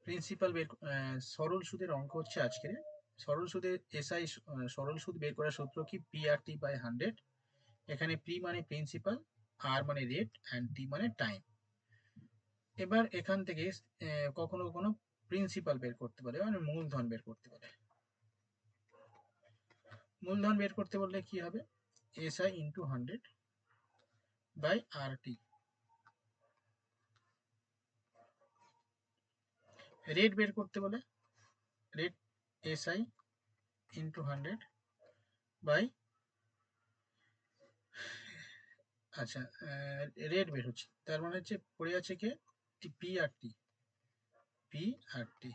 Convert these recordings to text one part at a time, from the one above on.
Principal বের সরল সুদের অঙ্ক হচ্ছে আজকে। সরল সুদের এসআই সরল সুদ বের করার সূত্র কি? P R T by 100। এখানে পি মানে প্রিন্সিপাল, আর মানে রেট, অ্যান্ড টি মানে টাইম। এবার এখান থেকে কখনো কখনো প্রিন্সিপাল বের করতে পারে, মানে মূলধন বের করতে পারে। মূলধন বের করতে বললে কি হবে? SI into 100 by R T. Rate বের করতে বলে রেট এসআই ইন্টু 100 বাই, আচ্ছা, রেট বের হচ্ছে, তার মানে হচ্ছে পড়ে আছে কে? পি আর টি। পি আর টি।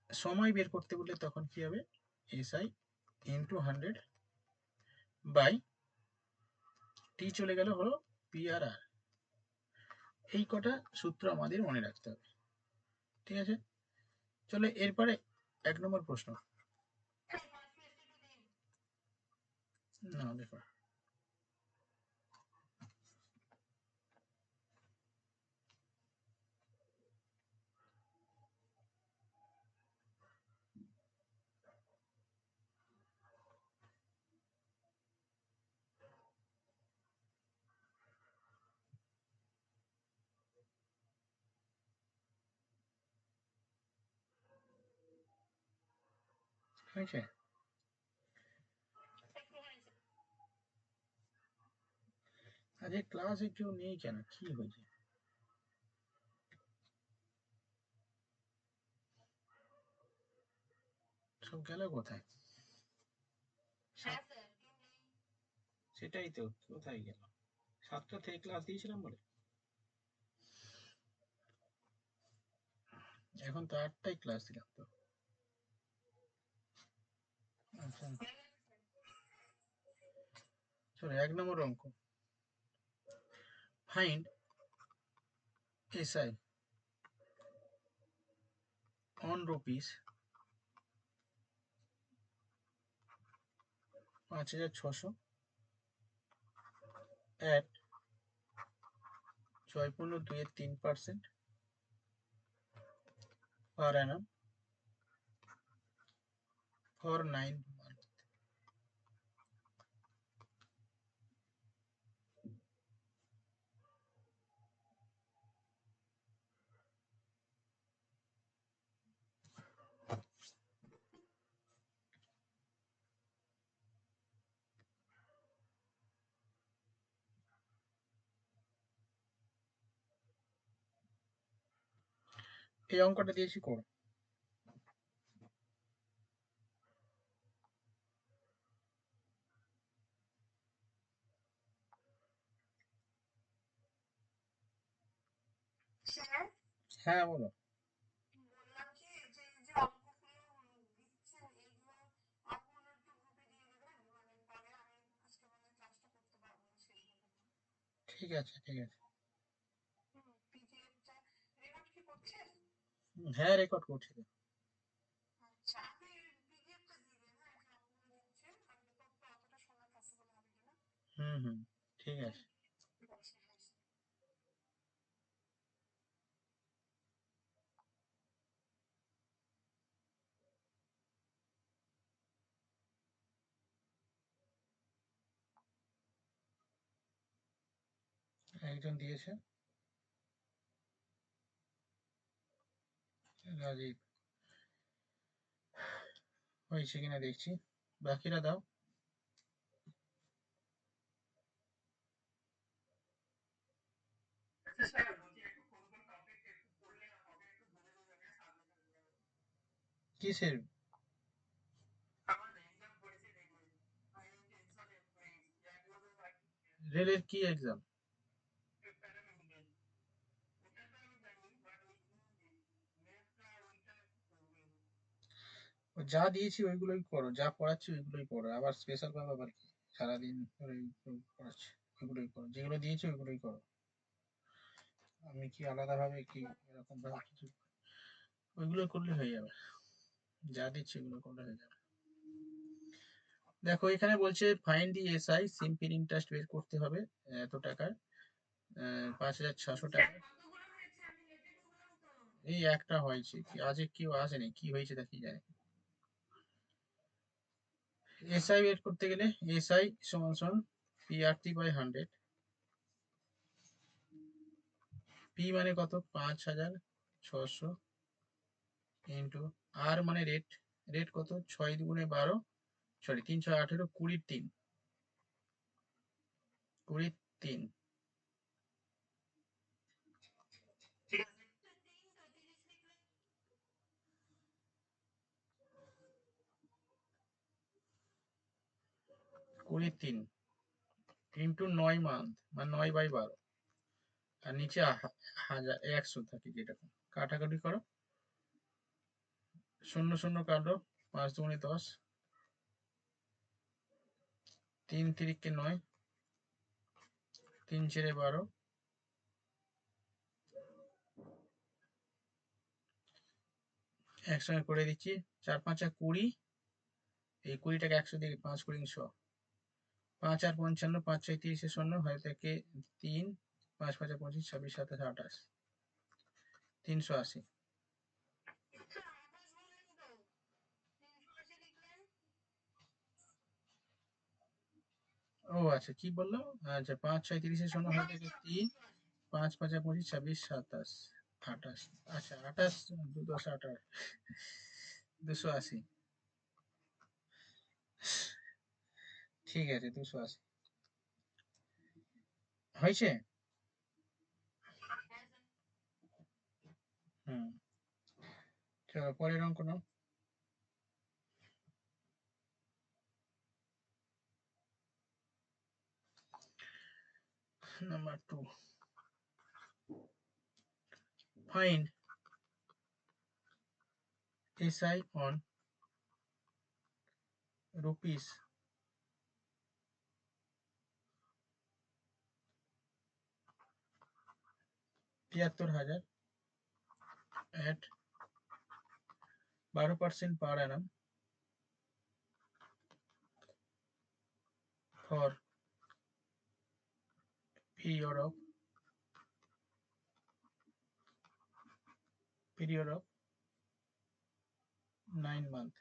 সময় বের করতে বললে তখন কি হবে? এসআই ইন্টু 100 বাই টি চলে গেল হলো পি আর আর। এই কটা সূত্র আমাদের মনে রাখতে হবে, ঠিক আছে? চলে এরপরে 1 নম্বর প্রশ্ন। না দেখো, হয়েছে? আজকে ক্লাসে কেউ নেই কেন? কি হয়েছে? সব গেল কোথায়? সেটাই তো, কোথায় গেল? 7টা থেকে ক্লাস দিয়েছিলাম বলে। এখন তো 8টায় ক্লাস দিলাম তো। আচ্ছা, চলো 1 নম্বর অঙ্ক। Find SI on rupees 5,600 at 6.23% per annum for 9 months. এই অঙ্কটা দিয়েছি করো। হ্যাঁ বলো। ঠিক আছে, ঠিক আছে। হ্যাঁ, রেকর্ড করছি তো। হুম হুম, ঠিক আছে। একজন দিয়েছে, রাজীব। হয়েছে কিনা দেখছি, বাকিরা দাও। কিসের? রেলের কি এক্সাম? যা দিয়েছি ওইগুলোই করো, যা পড়াচ্ছি ওইগুলোই পড়ো, আবার স্পেশাল ভাবে আবার কি সারাদিন ধরে পড়াচ্ছি? ওইগুলোই করো, যেগুলো দিয়েছি ওইগুলোই করো। আমি কি আলাদা ভাবে কি এরকম ভাবে কিছু? ওইগুলো করলে হয়ে যাবে, যা দিচ্ছি ওগুলো করলে হয়ে যাবে। দেখো এখানে বলছে find the SI, simple interest বের করতে হবে এত টাকার, 5,600 টাকা। এই একটা হয়েছে, কি আজকে কেউ আসেনি, কি হয়েছে তা কি জানে। এসআই বের করতে গেলে এসআই সমান সমান PRT বাই 100। পি মানে কত, 5600 ইন্টু আর মানে রেট, রেট কত, 6 × 2 = 12, সরি 318, 20 × 3, 20 × 3, 20 × 3 ইন্টু 9 মান্থ মানে 9/12, আর নিচে 100 থাকে যেটা, কাটাকাটি করো, 0 0 কাটো, 5 × 2 = 10, 3 × 3 = 9, 3 × 4 = 12, একসঙ্গে করে দিচ্ছি, 4 × 5 = 20, এই 20টাকে 100 দিয়ে 5 × 100, 5 আর 55, 5 6 30 শূন্য হয় থেকে 3, 5 5 25, 26 27 28, 380। ও আচ্ছা, কি বললো, আচ্ছা 5 6 30 শূন্য হয় থেকে 3, 5 5 25, 26 27 28, আচ্ছা 28, 2 10 28, 280, ঠিক আছে 280 হয়েছে। হুম, চলো পরের অঙ্ক নাও। Number 2, find SI on rupees 73,000 at 12% per annum for period of 9 months.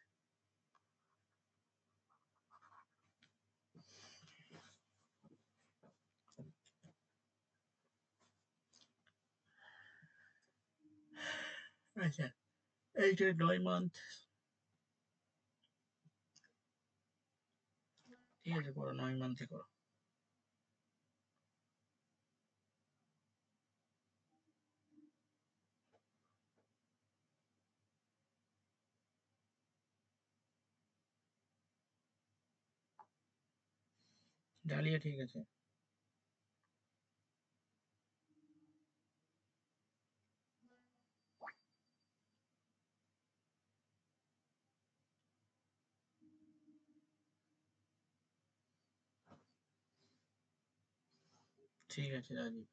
আচ্ছা, এইটা 9 মান্থ, ঠিক আছে করো, 9 মান্থে করো। ডালিয়া ঠিক আছে। ঠিক আছে রাজীব।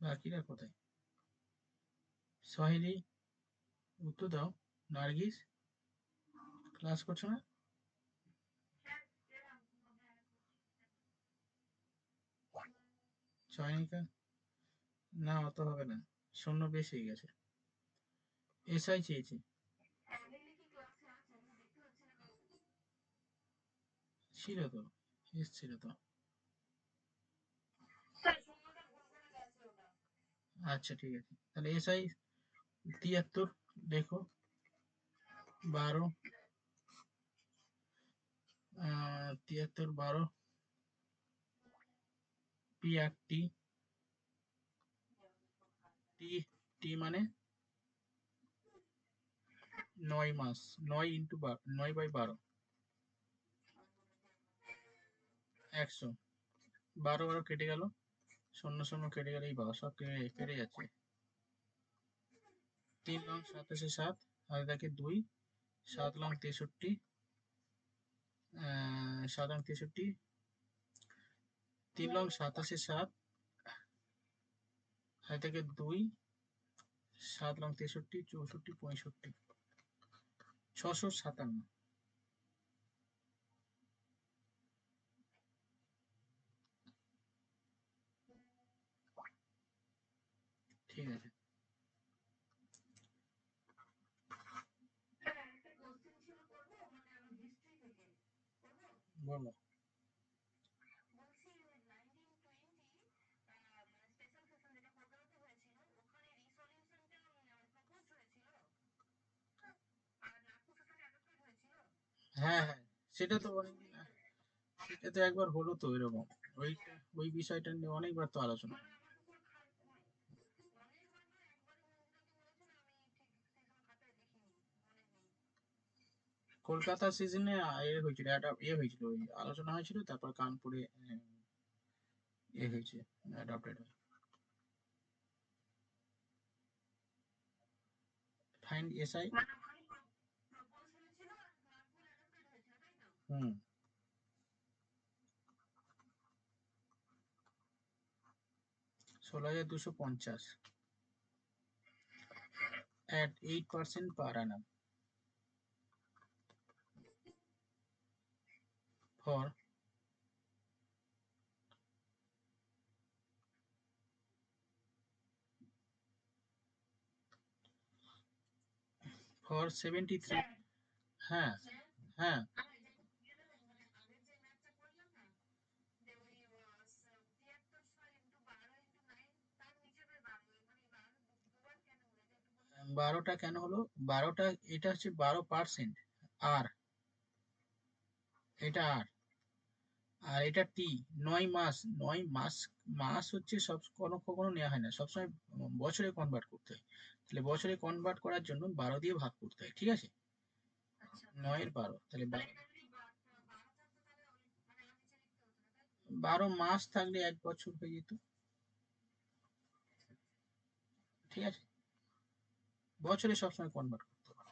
বাকিরা কোথায়, সোহেলি উত্তর দাও, নার্গিস ক্লাস করছো না, চয়নিকা না অত হবে না, শূন্য বেশি হয়ে গেছে। এসআই চেয়েছি, ছিল তো, এসছিল তো। আচ্ছা ঠিক আছে, তাহলে এসআই 73 দেখো, 12, 73 12, PRT, টি, টি মানে 9 মাস, 9 ইন্টু 9/12, 100, 12 12 কেটে গেল, 0 0 কেটে গেলে এই বাবা সব কেটে যাচ্ছে, 3 লং 87 7, আর দেখে 2, 7 লং 63, 7 লং 63, 3 লং 87 7, আর থেকে 2, 7 লং 63 64 65, 657, ঠিক আছে, বলো। হ্যাঁ হ্যাঁ, সেটা তো অনেকদিন সেটা তো একবার হলো তো এরকম, ওইটা ওই বিষয়টা নিয়ে অনেকবার তো আলোচনা। কলকাতা সিজনে এ হয়েছিল, একটা এ হয়েছিল, ওই আলোচনা হয়েছিল, তারপর কানপুরে এ হয়েছে, অ্যাডপ্টেড হয়। Find SI. Hmm. 16,250 at 8% per annum for for 73। হ্যাঁ হ্যাঁ। বারোটা কেন হলো? বারোটা, এটা হচ্ছে 12%। আর এটা আর আর এটা টি। 9 মাস। 9 মাস। মাস হচ্ছে সব কখনো কখনো নেওয়া হয় না, সবসময় বছরে কনভার্ট করতে হয়। তাহলে বছরে কনভার্ট করার জন্য 12 দিয়ে ভাগ করতে হয়, ঠিক আছে? 9 এর 12, তাহলে 12 মাস থাকলে 1 বছর হয়ে যেত, ঠিক আছে? বছরে সবসময় কনভার্ট করতে হয়।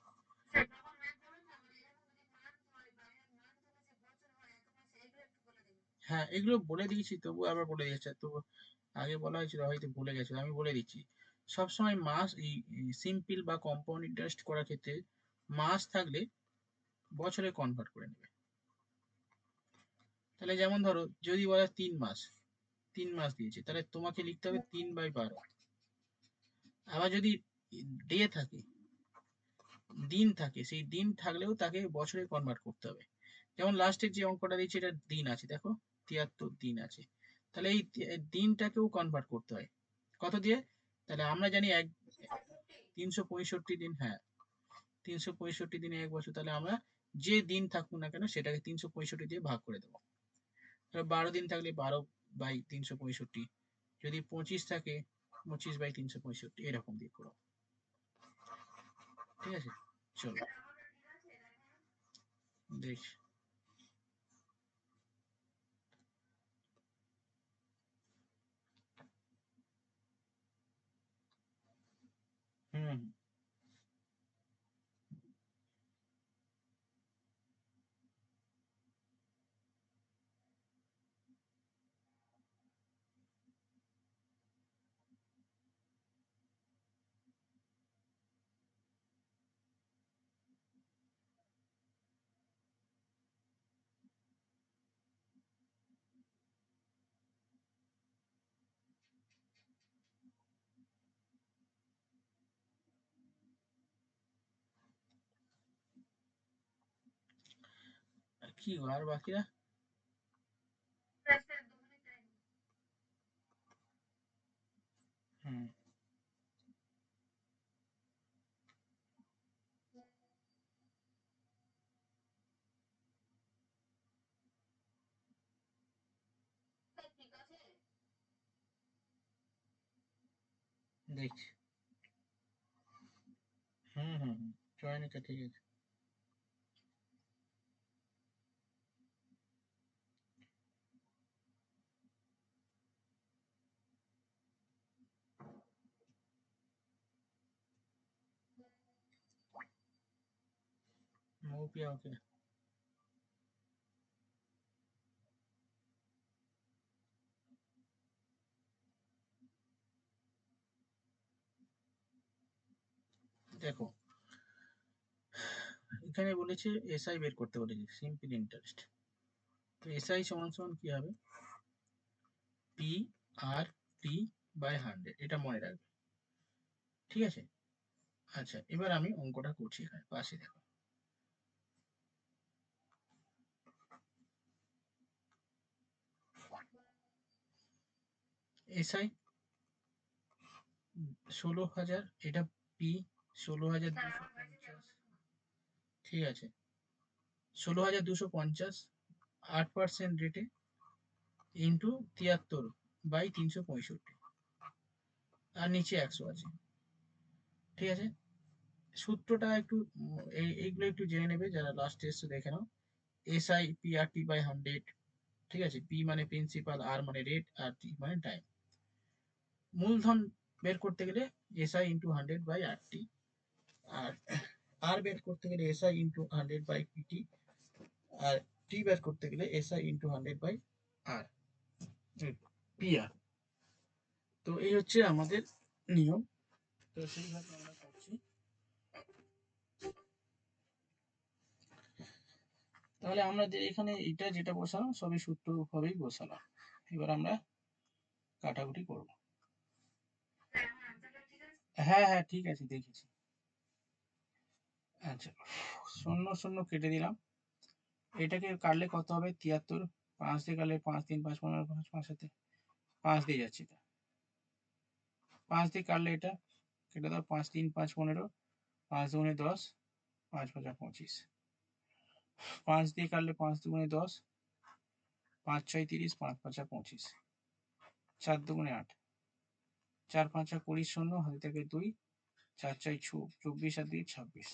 হ্যাঁ, এগুলো বলে দিয়েছি, তবু আবার বলে দিয়েছে, তো আগে বলা হয়েছিল, হয়তো ভুলে গেছো, আমি বলে দিচ্ছি। সবসময় মাস, এই সিম্পল বা কম্পাউন্ড ইন্টারেস্ট করার ক্ষেত্রে মাস থাকলে বছরে কনভার্ট করে নেবে। তাহলে যেমন ধরো, যদি বলে 3 মাস, 3 মাস দিয়েছে, তাহলে তোমাকে লিখতে হবে 3/12। আবার যদি ডে থাকে, দিন থাকে, সেই দিন থাকলেও তাকে বছরে কনভার্ট করতে হবে। যেমন লাস্টের যে অঙ্কটা দিয়েছে, এটা দিন আছে, দেখো 73 দিন আছে, তাহলে এই দিনটাকেও কনভার্ট করতে হয় কত দিয়ে? তাহলে আমরা জানি 365 দিন, হ্যাঁ, 365 দিনে 1 বছর, তাহলে আমরা যে দিন থাকুক না কেন সেটাকে 365 দিয়ে ভাগ করে দেবো। 12 দিন থাকলে 12/365, যদি 25 থাকে 25/365, এরকম দিয়ে করো, ঠিক আছে? চলো দেখ। হুম। কি গো, আর বাকিরা? হুম। দেখছি। হুম হুম হুম, চয়নিকা ঠিক আছে। মৌপিয়া, ওকে। দেখো, এখানে বলেছে এসআই বের করতে বলেছে, সিম্পল ইন্টারেস্ট। তো এসআই সমান সমান কি হবে? পি আর টি বাই 100, এটা মনে রাখবে। ঠিক আছে। আচ্ছা, এবার আমি অঙ্কটা করছি এখানে পাশে দেখো। এসআই 16,000, এটা পি 16,250, ঠিক আছে, 16,250 8% রেটে ইন্টু 73/365, আর নিচে 100 আছে। ঠিক আছে, সূত্রটা একটু এইগুলো একটু জেনে নেবে যারা লাস্ট টেস্ট দেখে নাও। এসআই PRT/100, ঠিক আছে, পি মানে প্রিন্সিপাল, আর মানে রেট, আর টি মানে টাইম। মূলধন বের করতে গেলে এসআই ইন্টু 100/RT, আর আর বের করতে গেলে এসআই ইন্টু 100/PT, আর টি বের করতে গেলে এসআই ইন্টু 100/আর PR। তো এই হচ্ছে আমাদের নিয়ম, তো সেইভাবে আমরা করছি। তাহলে আমাদের এখানে এটা যেটা বসালাম সবই সূত্র ভাবেই বসালাম। এবার আমরা কাটাকুটি করব। হ্যাঁ হ্যাঁ ঠিক আছে, দেখেছি। আচ্ছা, 0 0 কেটে দিলাম। এটাকে কাটলে কত হবে? 73। 5 দিয়ে কাটলে 5 3 5 15, 5 5 সাথে 5 দিয়ে যাচ্ছে, 5 দিয়ে কাটলে এটা কেটে দাও, 5 3 5 15, 5 দুগুণে 10, 5 5 25। 5 দিয়ে কাটলে 5 দুগুণে 10, 5 6 30, 5 5 25, 4 দুগুণে 8, 4 5 20, 0 হাতে থেকে 2, 4 4 24, আর 2 26,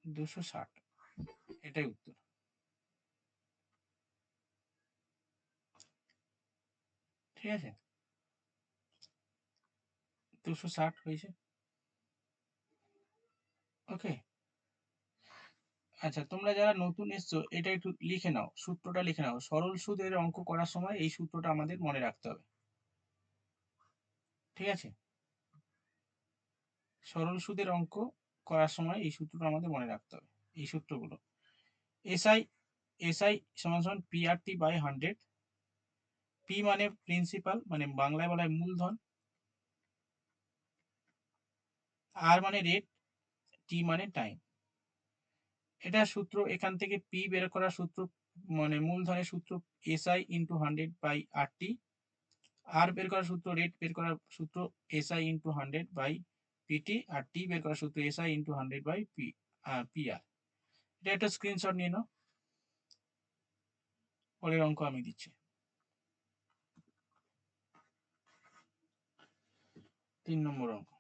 260। এটাই উত্তর। ঠিক আছে, 260 হয়েছে। ওকে। আচ্ছা, তোমরা যারা নতুন এসছো এটা একটু লিখে নাও, সূত্রটা লিখে নাও। সরল সুদের অঙ্ক করার সময় এই সূত্রটা আমাদের মনে রাখতে হবে। ঠিক আছে, সরল সুদের অঙ্ক করার সময় এই সূত্রটা আমাদের মনে রাখতে হবে। এই সূত্রগুলো এসআই সমান সমান PRT/100। পি মানে প্রিন্সিপাল, মানে বাংলায় বলা হয় মূলধন, আর মানে রেট, টি মানে টাইম। এটা সূত্র, এখান থেকে পি বের করার সূত্র মানে মূলধনের সূত্র এসআই ইন্টু 100/RT, আর বের করার সূত্র, রেট বের করার সূত্র এসআই ইন্টু 100/PT, আর টি বের করার সূত্র এসআই ইন্টু 100/PR। এটা একটা স্ক্রিনশট নিয়ে নাও, পরের অঙ্ক আমি দিচ্ছি। 3 নম্বর অঙ্ক।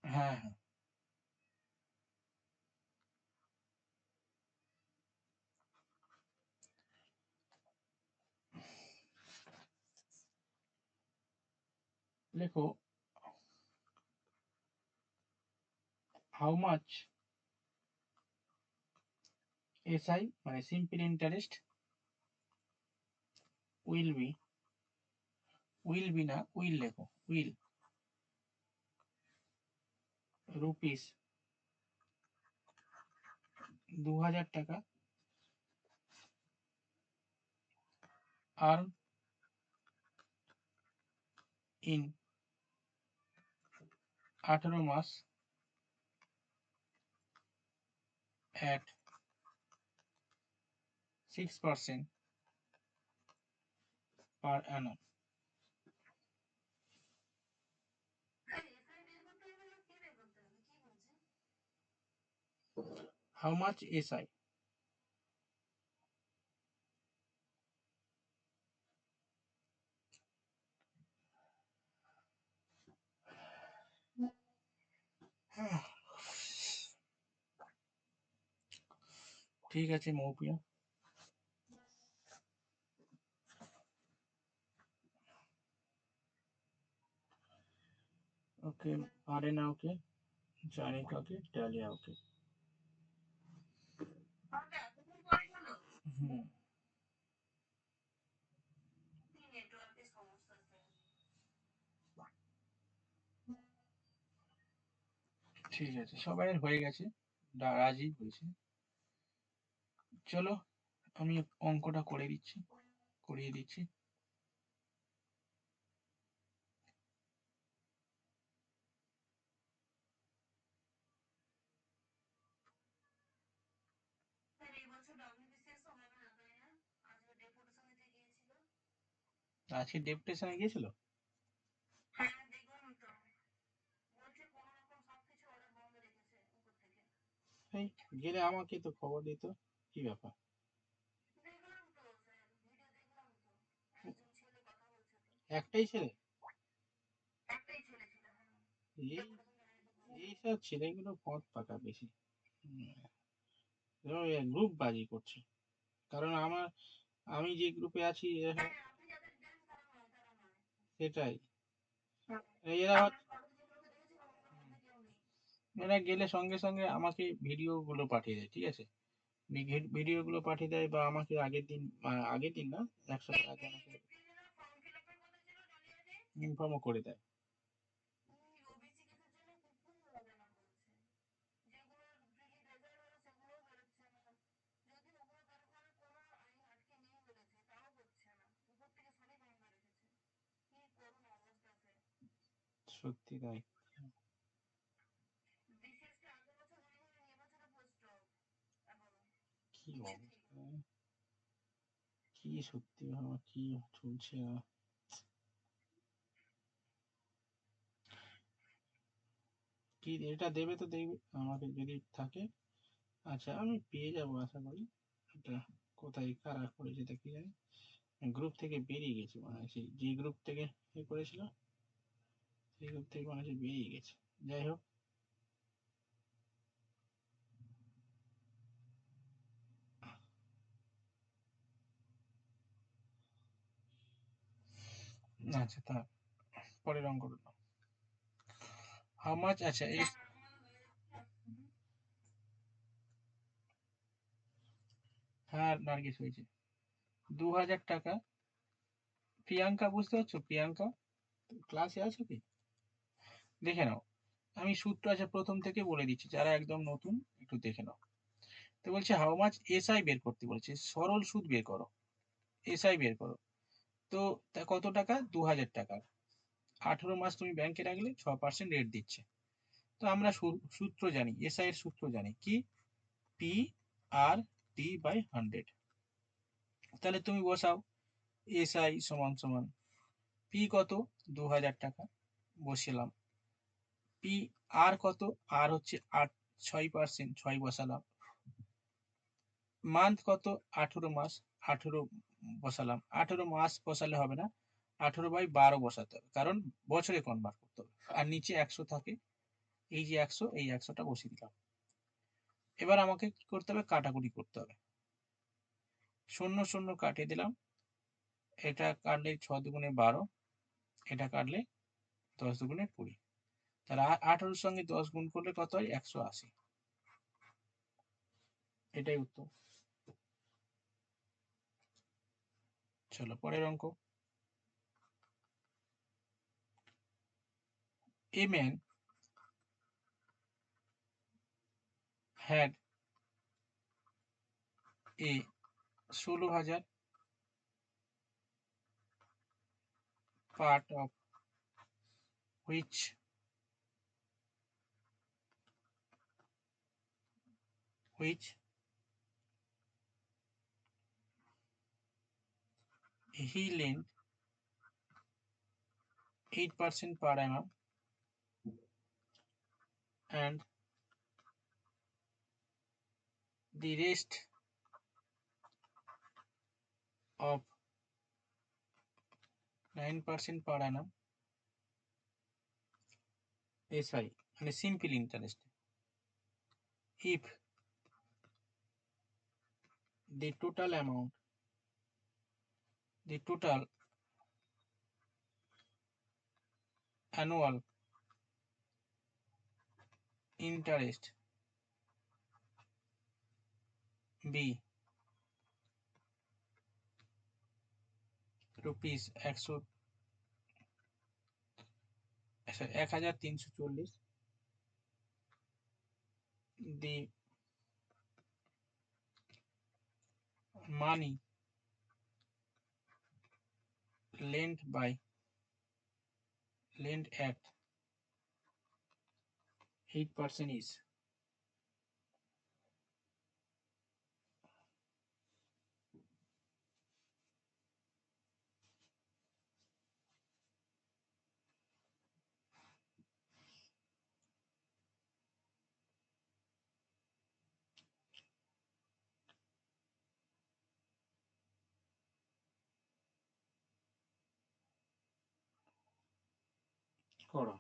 হ্যাঁ হ্যাঁ, লেখো হাউ মাচ এসআই মানে সিম্পল ইন্টারেস্ট উইল বি, না উইল লেখো, উইল, রুপিস 2,000 টাকা আর্ন ইন 18 মাস at 6% per annum. How much SI? ঠিক আছে মৌপিয়া, ওকে, আরেনা ওকে, জানিকা ওকে, ডালিয়া ওকে। হুম, ঠিক আছে, সবাই হয়ে গেছে, রাজি হয়েছে। চলো আমি অঙ্কটা করে দিচ্ছি, করিয়ে দিচ্ছি। আজকে ডেপুটেশনে গিয়েছিল? এই গেলে আমাকে তো খবর দিত, কি ব্যাপার? একটাই ছেলে? এই এইসব ছেলেগুলো পথ পাকা বেশি, গ্রুপ বাজি করছে। কারণ আমি যে গ্রুপে আছি সেটাই, এরা এরা গেলে সঙ্গে সঙ্গে আমাকে ভিডিও গুলো পাঠিয়ে দেয়, ঠিক আছে? ভিডিও গুলো পাঠিয়ে দেয়, বা আমাকে আগের দিন না, এক সপ্তাহ আগে আমাকে ইনফর্মও করে দেয়। সত্যি তাই। কি অবস্থা, কি সত্যি ভাবা, কি চলছে না। কি এটা দেবে তো দেখবে আমাকে যদি থাকে। আচ্ছা, আমি পেয়ে যাবো আশা করি। এটা কোথায় কারা করেছে তা কি জানি, গ্রুপ থেকে বেরিয়ে গেছি মনে হয়, সেই যে গ্রুপ থেকে এ করেছিল সেই গ্রুপ থেকে মনে হচ্ছে বেরিয়ে গেছে। যাই হোক, আচ্ছা তা পরের অঙ্কটা নাও। হাউ মাচ, আচ্ছা এই, হ্যাঁ নার্গিস হয়েছে 2000 টাকা। প্রিয়াঙ্কা, বুঝতে পারছো? প্রিয়াঙ্কা ক্লাসে আছো কি? দেখে নাও, আমি সূত্র আছে প্রথম থেকে বলে দিচ্ছি, যারা একদম নতুন একটু দেখে নাও। তো বলছে হাউ মাচ এসআই বের করতে বলছে, সরল সুদ বের করো, এসআই বের করো। তো তা কত টাকা? 2000 টাকা। 18 মাস তুমি ব্যাংকে রাখলে 6% রেট দিচ্ছে। তো আমরা সূত্র জানি, এসআই এর সূত্র জানি কি, পি আর টি বাই 100। তাহলে তুমি বসাও, এসআই সমান সমান পি কত, 2000 টাকা, বসিলাম। পি আর কত, আর হচ্ছে 6%, 6 বসালাম। মান্থ কত, 18 মাস, 18 বসালাম। 18 মাস বসালে হবে না, 18/12 বসাতে হবে, কারণ বছরে কনভার্ট করতে হবে। আর নিচে 100 থাকে, এই যে 100, এই 100টা বসিয়ে দিলাম। এবার আমাকে কি করতে হবে, কাটাকুটি করতে হবে। শূন্য শূন্য কাটিয়ে দিলাম, এটা কাটলে 6 × 2 = 12, এটা কাটলে 10 × 2 = 20। তাহলে 18-র সঙ্গে 10 গুণ করলে কত হয়, 180। এটাই উত্তর। চলো পরের অঙ্ক। A man had a 16,000 part of which he lent 8% per annum, and the rest of 9% per annum SI, মানে simple interest. If the total annual interest be rupees 1340, the money lent at 8% is, করো।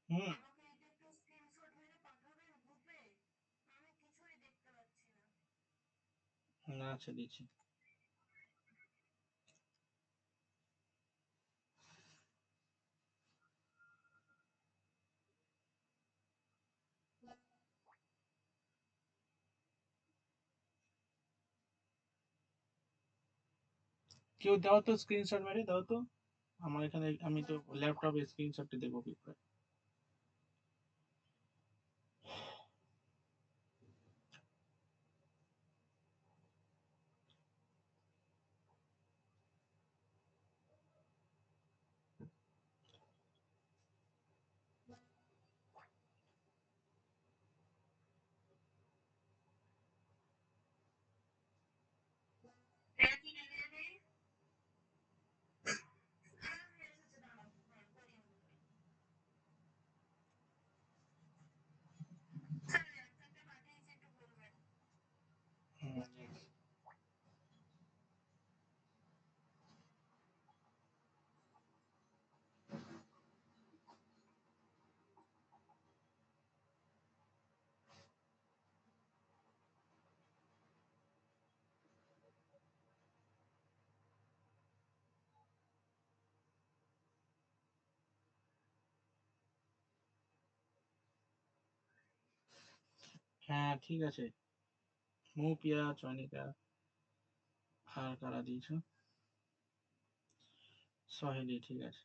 হুম, না আচ্ছা দিচ্ছি। কেউ দাও তো, screenshot মেরে দাও তো। আমার এখানে আমি তো ল্যাপটপে স্ক্রিনশটটা দেবো কি করে? হুম, হ্যাঁ ঠিক আছে। মৌপিয়া, চয়নিকা, আর কারা দিয়েছো? সহেলি, ঠিক আছে।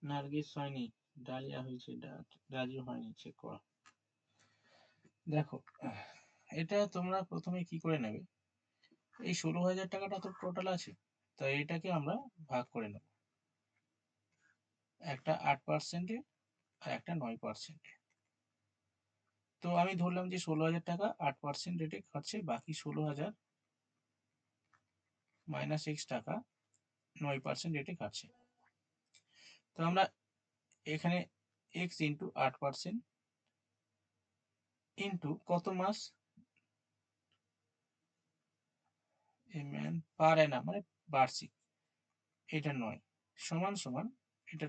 নার্গিস হয়নি, ডালিয়া হয়েছে, রাজু হয়নি, চেক করো। দেখো, এটা তোমরা প্রথমে কি করে নেবে, এই 16,000 টাকাটা তো টোটাল আছে, তাই এটাকে আমরা ভাগ করে নেব, একটা 8%-এ আর একটা 9%-এ। তো আমি ধরলাম যে 16,000 টাকা 8% রেটে খাচ্ছে, বাকি 16,000 মাইনাস এক্স টাকা 9% রেটে খাচ্ছে। তো আমরা এখানে এক্স ইন্টু 8% ইন্টু কত মাস, পার অ্যানাম মানে বার্ষিক, এটা 9 সমান সমান, এটা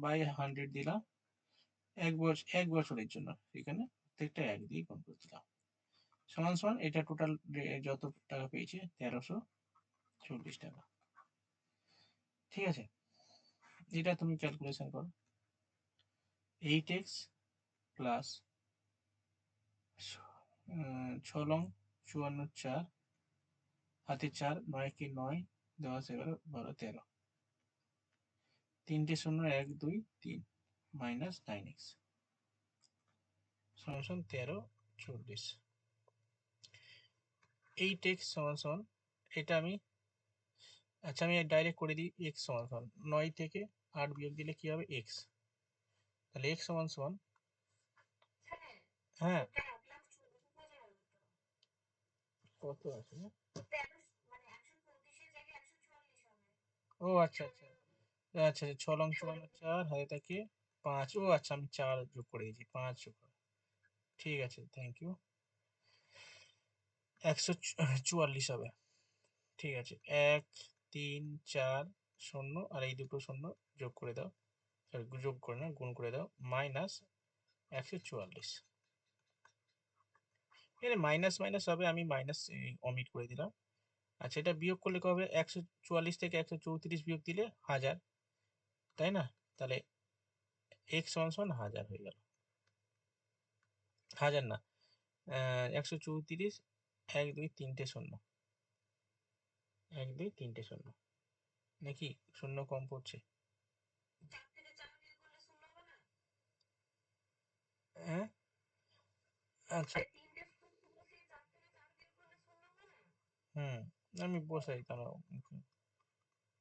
বাই 100 দিলাম, 1 বছরের জন্য, এখানে প্রত্যেকটা 1 দিয়ে গুণ করে দিলাম, সমান সমান এটা টোটাল যত টাকা পেয়েছে 1340 টাকা। ঠিক আছে, এটা তুমি ক্যালকুলেশন করো, 8x প্লাস 6 লং 54, 4 হাতে 4, 9 × 9 10, 11, 12, 13, 3টে 0, 1, 2, 3 মাইনাস 9x। সমান 1340। 8x সমান এটা আমি, আচ্ছা আমি ডাইরেক্ট করে দিই। x সমান 9 থেকে 8 বিয়োগ দিলে কি হবে? x। তাহলে x সমান হ্যাঁ কত আছে না? ও আচ্ছা আচ্ছা আচ্ছা, 6 লং 4 হাতে থাকে 5। ও আচ্ছা, আমি 4 যোগ করে দিয়েছি, 5 যোগ করে। ঠিক আছে, থ্যাংক ইউ। 144 হবে। ঠিক আছে, 1 3 4 শূন্য আর এই দুটো শূন্য যোগ করে দাও, যোগ করে না, গুণ করে দাও, মাইনাস 144। এখানে মাইনাস মাইনাস হবে, আমি মাইনাস অমিট করে দিলাম। আচ্ছা, এটা বিয়োগ করলে কবে? 144 থেকে 134 বিয়োগ দিলে 1000, তাই না? তাহলে x সমান 1000 হয়ে গেল। 1000 না, 134, 1 2 3টে শূন্য, 1 2 3টে শূন্য, নাকি শূন্য কম পড়ছে? হ্যাঁ আচ্ছা, হুম, আমি বসাই তাহলে।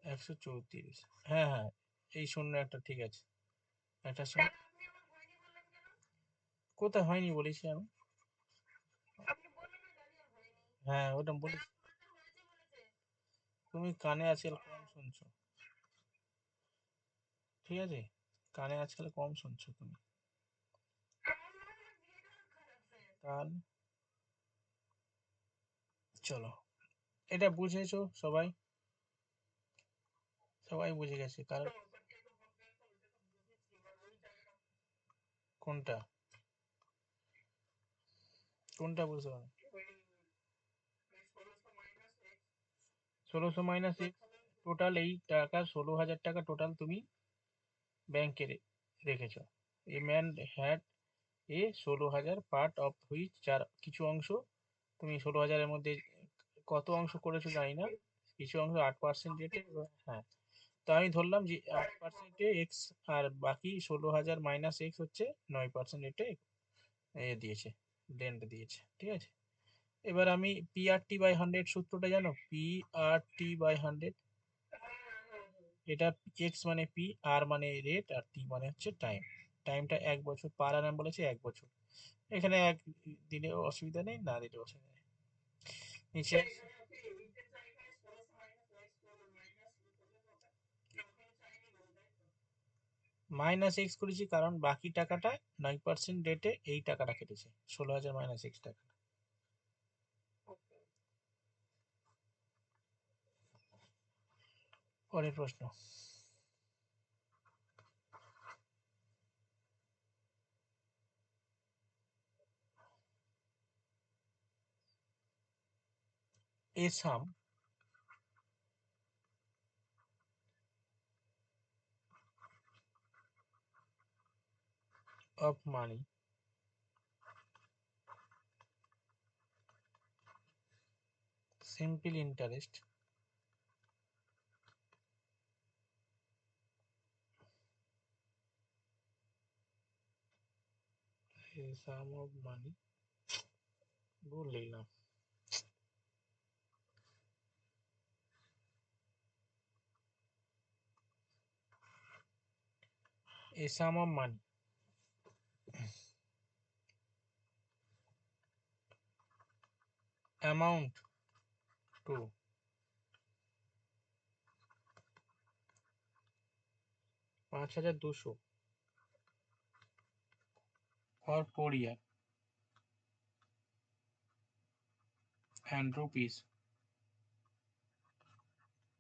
134, হ্যাঁ হ্যাঁ, এই শূন্য একটা, ঠিক আছে, একটা শূন্য। কোথায় হয়নি বলেছি আমি? হ্যাঁ ওটা বলেছি। তুমি কানে আজকাল কম শুনছো, ঠিক আছে? কানে আজকাল কম শুনছো তুমি। তাহলে চলো, এটা বুঝেছো সবাই? সবাই বুঝে গেছে কারণ কোনটা কোনটা বুঝতে পারো? 1600 মাইনাস এক্স, টোটাল এই টাকা 16,000 টাকা টোটাল তুমি ব্যাংকে রেখেছো। A man had a 16,000, part of which, যার কিছু অংশ তুমি 16,000-এর মধ্যে কত অংশ করেছো জানি না, কিছু অংশ 8% রেটে। হ্যাঁ, তো আমি ধরলাম যে 8%-এ এক্স, আর বাকি 16,000 মাইনাস এক্স হচ্ছে 9% রেটে এ দিয়েছে, লেন্ড দিয়েছে, ঠিক আছে? এবার আমি PRT/100 সূত্রটা জানো? PRT/100, এটা এক্স মানে পি, আর মানে রেট, আর টি মানে হচ্ছে টাইম। টাইমটা 1 বছর, পার আনাম বলেছে 1 বছর। এখানে 1 দিলেও অসুবিধা নেই, না দিলেও অসুবিধা নেই। নিচে মাইনাস এক্স করেছি কারণ বাকি টাকাটা 9% রেটে এই টাকাটা কেটেছে, 16,000 মাইনাস এক্স টাকা। পরের প্রশ্ন। A sum of money simple interest a sum of money, ভুল লিখলাম। A sum of money amount to 5,200 for 4 year and rupees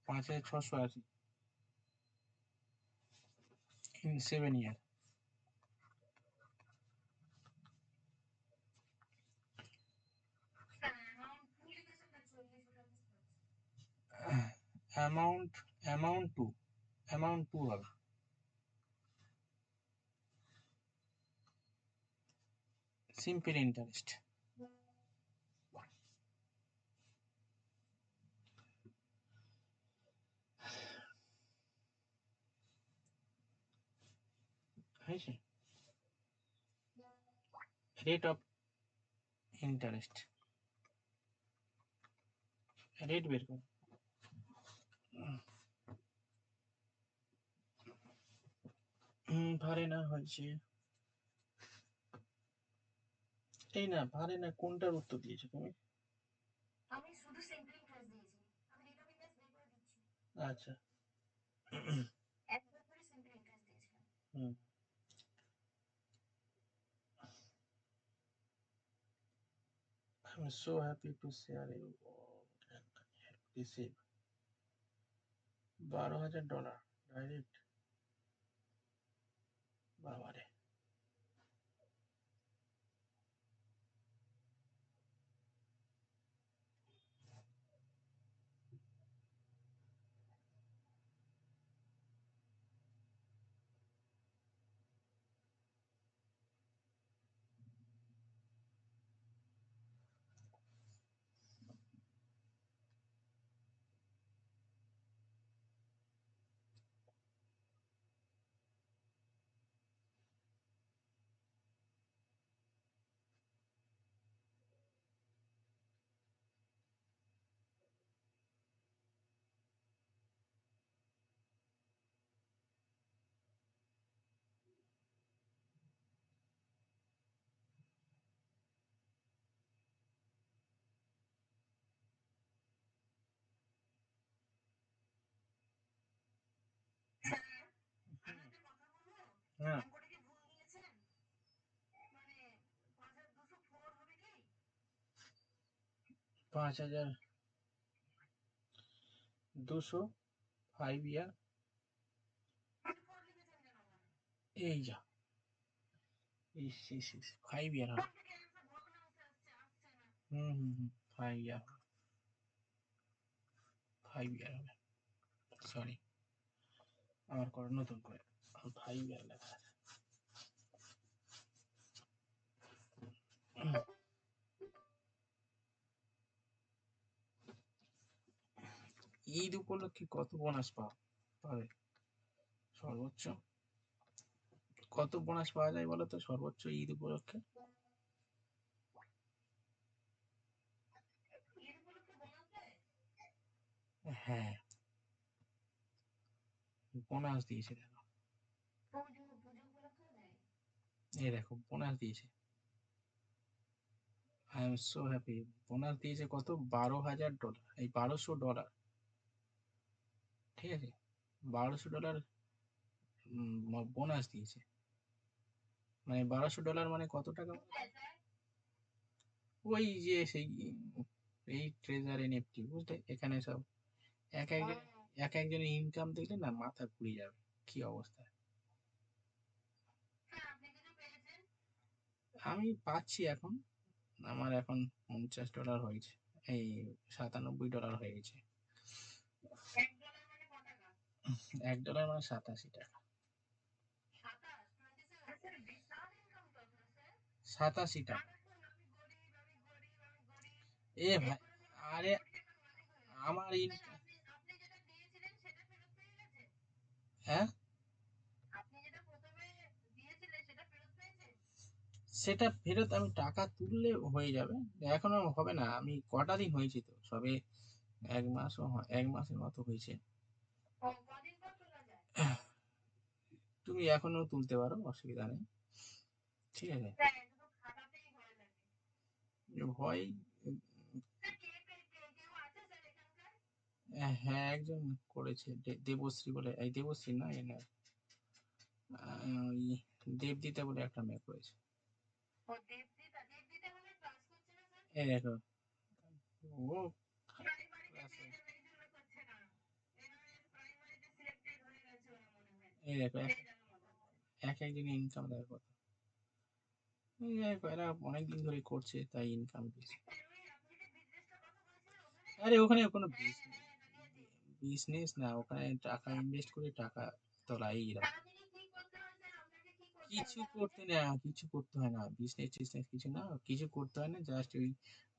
5,680 in 7 year. amount amount to হবে সিম্পল ইন্টারেস্ট। হয়েছে? রেট অফ ইন্টারেস্ট, রেট বের কর। পারে না হয়েছে, এই না পারে না, কোনটার উত্তর দিয়েছো তুমি? আমি শুধু সিম্পল ইন্টারেস্ট দিয়েছি, আমি রেট অফ ইন্টারেস্ট বের করে দিচ্ছি। আচ্ছা। একবার করে সিম্পল ইন্টারেস্ট দিয়েছিলাম। হুম, I'm so happy to share you and receive $12,000 direct. বাবারে, স্যার, আমি একটা কথা বলবো? হ্যাঁ অঙ্কটা কি ভুল দিয়েছেন? মানে 5204 হবে কি? 5,205 ইয়ার, 4 লিখেছেন কেন ওখানে? এই যা, ইস ইস ইস, 5 ইয়ার হবে। কোন থেকে অ্যান্সার ভগ্নাংশে আসছে না। হুম, 5 ইয়ার, 5 ইয়ার হবে, সরি, আমার করে নতুন করে 5 ইয়ার লেখা আছে। ঈদ উপলক্ষে কত বোনাস পাবে সর্বোচ্চ? কত বোনাস পাওয়া যায় বলো তো সর্বোচ্চ ঈদ উপলক্ষে? ঈদ উপলক্ষে বোনাস দেয়? হ্যাঁ, বোনাস দিয়েছে, দেখো পুজো পুজো উপলক্ষে দেয়? এই দেখো বোনাস দিয়েছে, I am so happy. Bonus দিয়েছে কত, $12,000, এই $1,200, ঠিক আছে, $1,200 বোনাস দিয়েছে। মানে $1,200 মানে কত টাকা বলো তো? কোথায় স্যার? ওই যে সেই এই ট্রেজার এনএফটি, বুঝলে, এখানে সব এক একজন, এক একজনের ইনকাম দেখলে না মাথা ঘুরে যাবে, কি অবস্থা। স্যার আপনি কিছু পেয়েছেন? আমি পাচ্ছি এখন, আমার এখন $50 হয়েছে, এই $97 হয়ে গেছে। $1 মানে ক টাকা? $1 মানে 87 টাকা। 27, 27 স্যার, বিশাল ইনকাম তো আপনার স্যার। 87 টাকা। সারাক্ষণ আমি গরিব, আমি গরিব, আমি গরিব, এ এই ভাই, করে করে আরে কোটি কোটি টাকার মালিক হয়ে গেছেন। আমার স্যার ইনকাম, আপনি আপনি যেটা দিয়েছিলেন সেটা ফেরত পেয়ে গেছেন? হ্যাঁ আপনি যেটা প্রথমে দিয়েছিলেন সেটা ফেরত পেয়েছেন? সেটা ফেরত আমি টাকা তুললে হয়ে যাবে, এখনো হবে না, আমি কটা দিন হয়েছে তো সবে, 1 মাসও 1 মাসের মতো হয়েছে। ও কদিন পর তোলা যায়? তুমি এখনো তুলতে পারো, অসুবিধা নেই, ঠিক আছে। স্যার এটা তো খাটাতেই ভয় লাগে। ভয়, স্যার কেউ আছে স্যার এখানকার? হ্যাঁ একজন করেছে, দেবশ্রী বলে, এই দেবশ্রী না, এ না, ওই দেবদিতা বলে একটা মেয়ে করেছে। ও দেবদিতা, দেবদিতা মনে হয় ক্লাস করছে না স্যার? এই দেখো, ও প্রাইমারিতে ক্লাসে, পেয়ে যাবে এই জন্য করছে না। এরা প্রাইমারিতে সিলেক্টেড হয়ে গেছে ওরা মনে হয়। এই দেখো পেয়ে যাবে মনে হয়। এক একদিন ইনকাম দেখো কত। এই দেখো, এরা অনেকদিন ধরে করছে তাই ইনকাম বেশি। স্যার ওই আপনি যে বিজনেসটার কথা বলছিলেন ওখানে? আরে ওখানে কোনো হ্যাঁ হ্যাঁ জানিয়েছি। বিজনেস না, ওখানে টাকা ইনভেস্ট করে টাকা তোলাই, এরকম তাড়াতাড়ি কি করতে হয় স্যার? আপনাকে কি করতে হয় কিছু জানাবেন? করতে না, কিছু করতে হয় না, বিজনেস টিজনেস কিছু না, কিছু করতে হয় না, জাস্ট ওই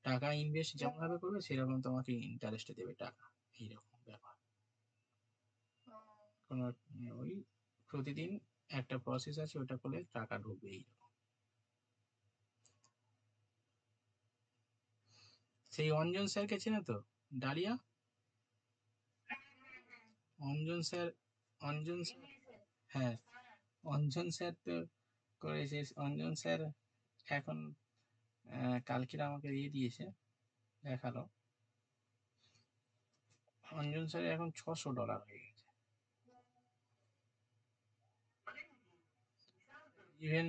টাকা ইনভেস্ট যেমন ভাবে করবে সেরকম তোমাকে ইন্টারেস্ট দেবে টাকা, এইরকম ব্যাপার। কোনো ওই প্রতিদিন একটা প্রসেস আছে, ওটা করলে টাকা ঢুকবে, এইরকম। সেই অঞ্জন স্যারকে চেনো তো, dahlia? Anjan sir, Anjan sir, ইংলিশে। হ্যাঁ হ্যাঁ। অঞ্জন স্যার তো করেছে। অঞ্জন স্যার এখন কালকে আমাকে দিয়ে দিয়েছে, দেখালো। অঞ্জন স্যার এখন $600 হয়ে গেছে। ইভেন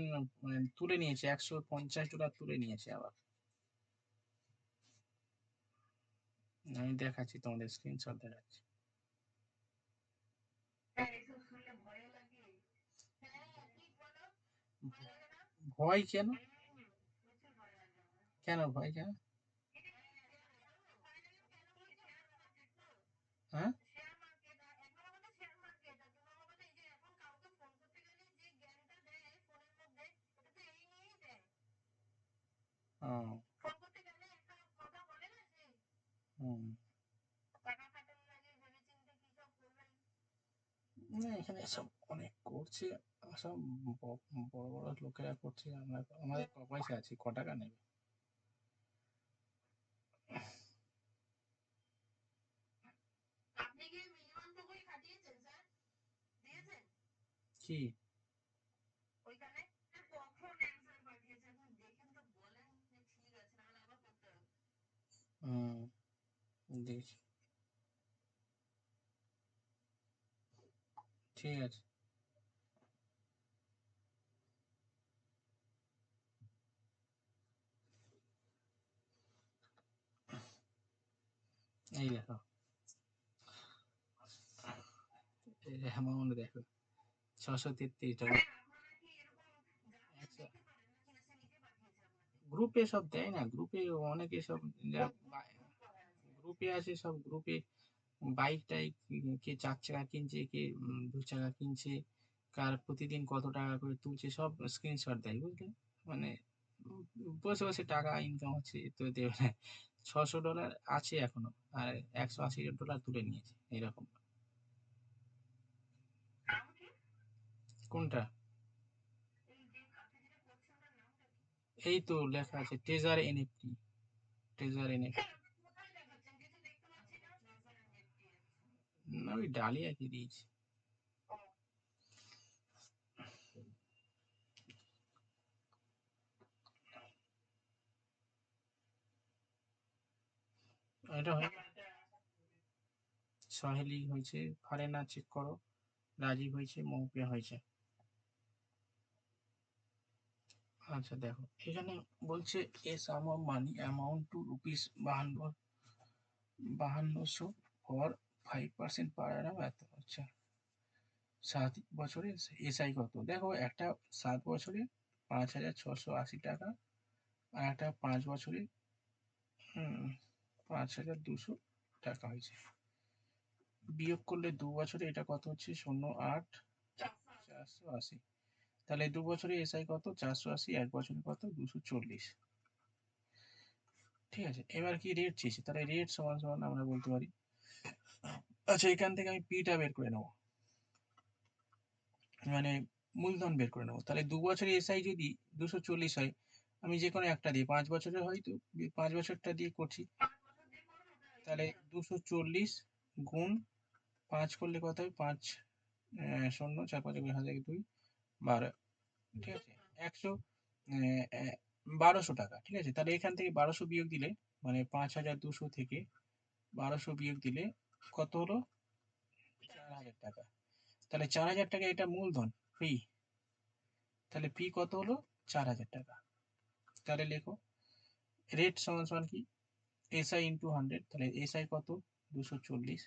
তুলে নিয়েছে, $150 তুলে নিয়েছে আবার। আমি দেখাচ্ছি তোমাদের, স্ক্রিনশট দেখাচ্ছি। হ্যাঁ, এসব শুনলে ভয়ও লাগে। হ্যাঁ, ঠিক বলো। ভয় লাগে না? ভয় কেন? প্রচুর ভয় লাগে আমার। কেন ভয় কেন? হ্যাঁ, শেয়ার মার্কেট, এক নম্বর কথা শেয়ার মার্কেট, আর দু নম্বর কথা এই যে এখন কাউকে ফোন করতে গেলে যে জ্ঞানটা দেয় ফোনের মধ্যে, এটা তো এই নিয়েই দেয়। ফোন করতে গেলে একটা কথা বলে না যে টাকা খাটানো লাগে, ভেবে চিন্তে কি সব করবেন। না এখানে সব অনেক করছে, সব বড় বড় লোকেরা করছে। আমরা আমাদের পয়সা আছে, টাকা নেবে? আপনি কি মিনিমাম টুকুই খাটিয়েছেন স্যার? দিয়েছেন কি ওইখানে? কখন অ্যান্সার পাঠিয়েছে এখন দেখেন তো বলেন যে ঠিক আছে, নাহলে আবার করতে হবে। দেখি, ঠিক আছে। এই দেখো, অ্যামাউন্ট দেখো, $633। হ্যাঁ, আপনারা কি এরকম গ্রাফিক্স দেখতে পারেন নাকি, না সে নিজে পাঠিয়েছে আপনাকে? গ্রুপে সব দেয় না, গ্রুপে অনেকে সব গ্রুপ করা আছে। গ্রুপে আছে, সব গ্রুপে বাইক টাইক, কে 4 চাকা কিনছে, কে 2 চাকা কিনছে, কার প্রতিদিন কত টাকা করে তুলছে, সব স্ক্রিনশট দেয়, বুঝলে? মানে বসে বসে টাকা ইনকাম হচ্ছে তো দেবে না। $600 আছে এখনো, আর $180 তুলে নিয়েছে এরকম। নাম কি? কোনটা? এই যে আপনি যেটা করছেন ওটার নামটা কি? এই তো লেখা আছে treasure NFT, treasure NFT. Sir কোথায় দেখাচ্ছেন? কিছু দেখতে পাচ্ছি না। Treasure NFT. না ওই ডালিয়াকে দিয়েছি। ও, এটা হয়, সাহেলি হয়েছে, ফারেনা চেক করো, রাজীব হয়েছে, মৌপিয়া হয়েছে। আচ্ছা দেখো, এখানে বলছে S money amount two rupees 5200 for 5% পার অ্যানাম এত। আচ্ছা, 7 বছরে এসআই কত? দেখো, একটা 7 বছরে 5680 টাকা, আর একটা 5 বছরে 5200 টাকা হয়েছে। বিয়োগ করলে 2 বছরে এটা কত হচ্ছে? 08 480। তাহলে 2 বছরে এসআই কত? 480। 1 বছরে কত? 240। ঠিক আছে, এবার কি রেট চেয়েছে, তাহলে রেট সমান সমান আমরা বলতে পারি। আচ্ছা, এখান থেকে আমি পিটা বের করে নেবো, মানে মূলধন বের করে নেবো। তাহলে 2 বছরে এসআই যদি 240 হয়, আমি যে কোনো একটা দিই, 5 বছরের হয় তো 5 বছরটা দিয়ে করছি। 5 বছর দিয়ে করুন, ওটা তাহলে ইজি হবে। 240 গুণ 5 করলে কত হয়? 5 শূন্য, 4 5 2 12। ঠিক আছে, 1200 টাকা। ঠিক আছে, তাহলে এখান থেকে 1200 বিয়োগ দিলে, মানে 5200 থেকে 1200 বিয়োগ দিলে কত হলো? 4000 টাকা। তাহলে 4000 টাকা এটা মূলধন, ফি। তাহলে ফি কত হলো? 4000 টাকা। তাহলে লেখো রেট সমান সমান কি? SI into 100। তাহলে এসআই কত? 240।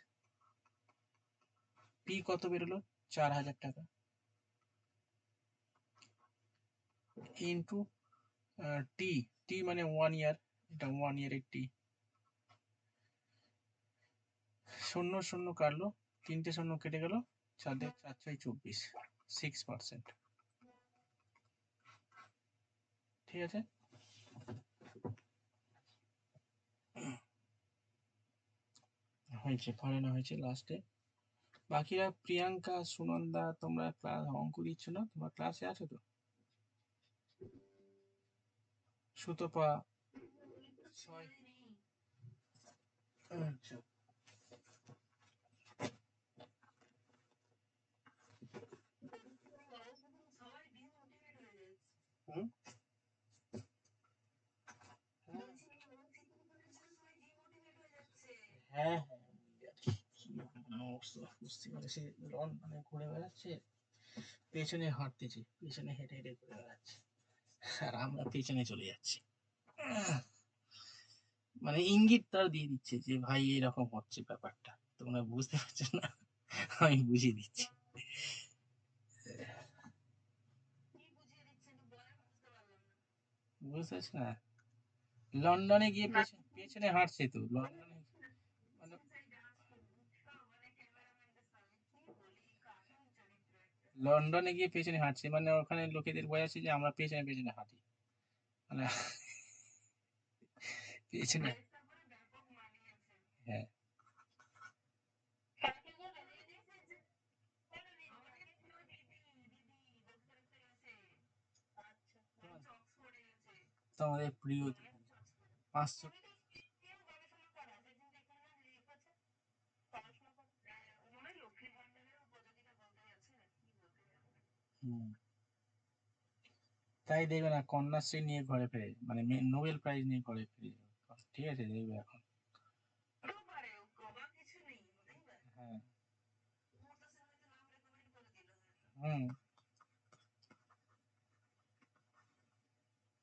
পি কত বেরোলো? 4000 টাকা। ইন্টু টি, টি মানে 1 ইয়ার, এটা 1 ইয়ারের টি। শূন্য শূন্য কাটলো, 3টে শূন্য কেটে গেল, 4×4=24, 6%। ঠিক আছে, হয়েছে, ফারেনা হয়েছে লাস্টে। বাকিরা প্রিয়াঙ্কা, সুনন্দা, তোমরা ক্লাস অঙ্ক দিচ্ছ না? তোমরা ক্লাসে আছো তো? সুতপা, ওই তো ছয় সময় নেই। আচ্ছা সবাই ডিমোটিভেট হয়ে যাচ্ছে। হুম বলছি ওর চিকেন করার জন্য সবাই ডিমোটিভেট হয়ে যাচ্ছে। হ্যাঁ হ্যাঁ কি অবস্থা বুঝতে পারছি মানে ঘুরে বেড়াচ্ছে পেছনে হাঁটতেছে পেছনে হেঁটে হেঁটে ঘুরে বেড়াচ্ছে আর আমরা পেছনে চলে যাচ্ছি মানে ইঙ্গিত তার দিয়ে দিচ্ছে যে ভাই এরকম হচ্ছে ব্যাপারটা তোমরা বুঝতে পারছো না আমি বুঝিয়ে দিচ্ছি কি বুঝিয়ে দিচ্ছেন বলেন বুঝতে পারলাম না। বুঝতে পারছি না লন্ডনে গিয়ে না পেছনে হাঁটছে তো লন্ডনে মানে মানে ক্যামেরাম্যানদের সামনে কি বলি কার্টুন চরিত্র একটা। লন্ডনে গিয়ে পেছনে হাঁটছে মানে ওখানে লোকেদের বোঝাচ্ছে যে আমরা পেছনে পেছনে হাঁটি মানে পেছনে ড্রেসটা পরে ব্যাপক মানিয়েছে। হ্যাঁ কালকে যে বেরিয়ে দিয়েছে যে আমাকে ছিল দিদি দিদি দোস্ত এসে গেছে। আচ্ছা বলছে অক্সফোর্ডে গেছে। তোমাদের প্রিয় পাঁচশো তুমি তো কেউ গবেষণা করা সেদিন দেখলাম না লিখেছে পড়াশোনা করে মনে হয় লক্ষ্মীর ভান্ডারের উপযোগিতা বলতে গেছে কি বলতে গেছে। হুম তাই দেখবে না কন্যাশ্রী নিয়ে ঘরে ফিরে মানে নোবেল প্রাইজ নিয়ে ঘরে ফিরে ঠিক আছে দেখবে এখন হতেও পারে কবা কিছু নেই হতেই পারে। হ্যাঁ মুহূর্ত হয়তো নাম রেকমেন্ড করে দিল হয়তো। হুম at the rate of 3.34% per annum will be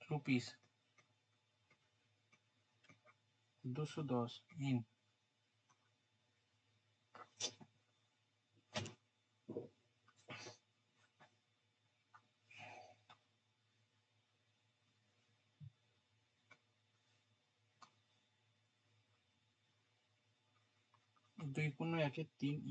rupees 210 in 2.13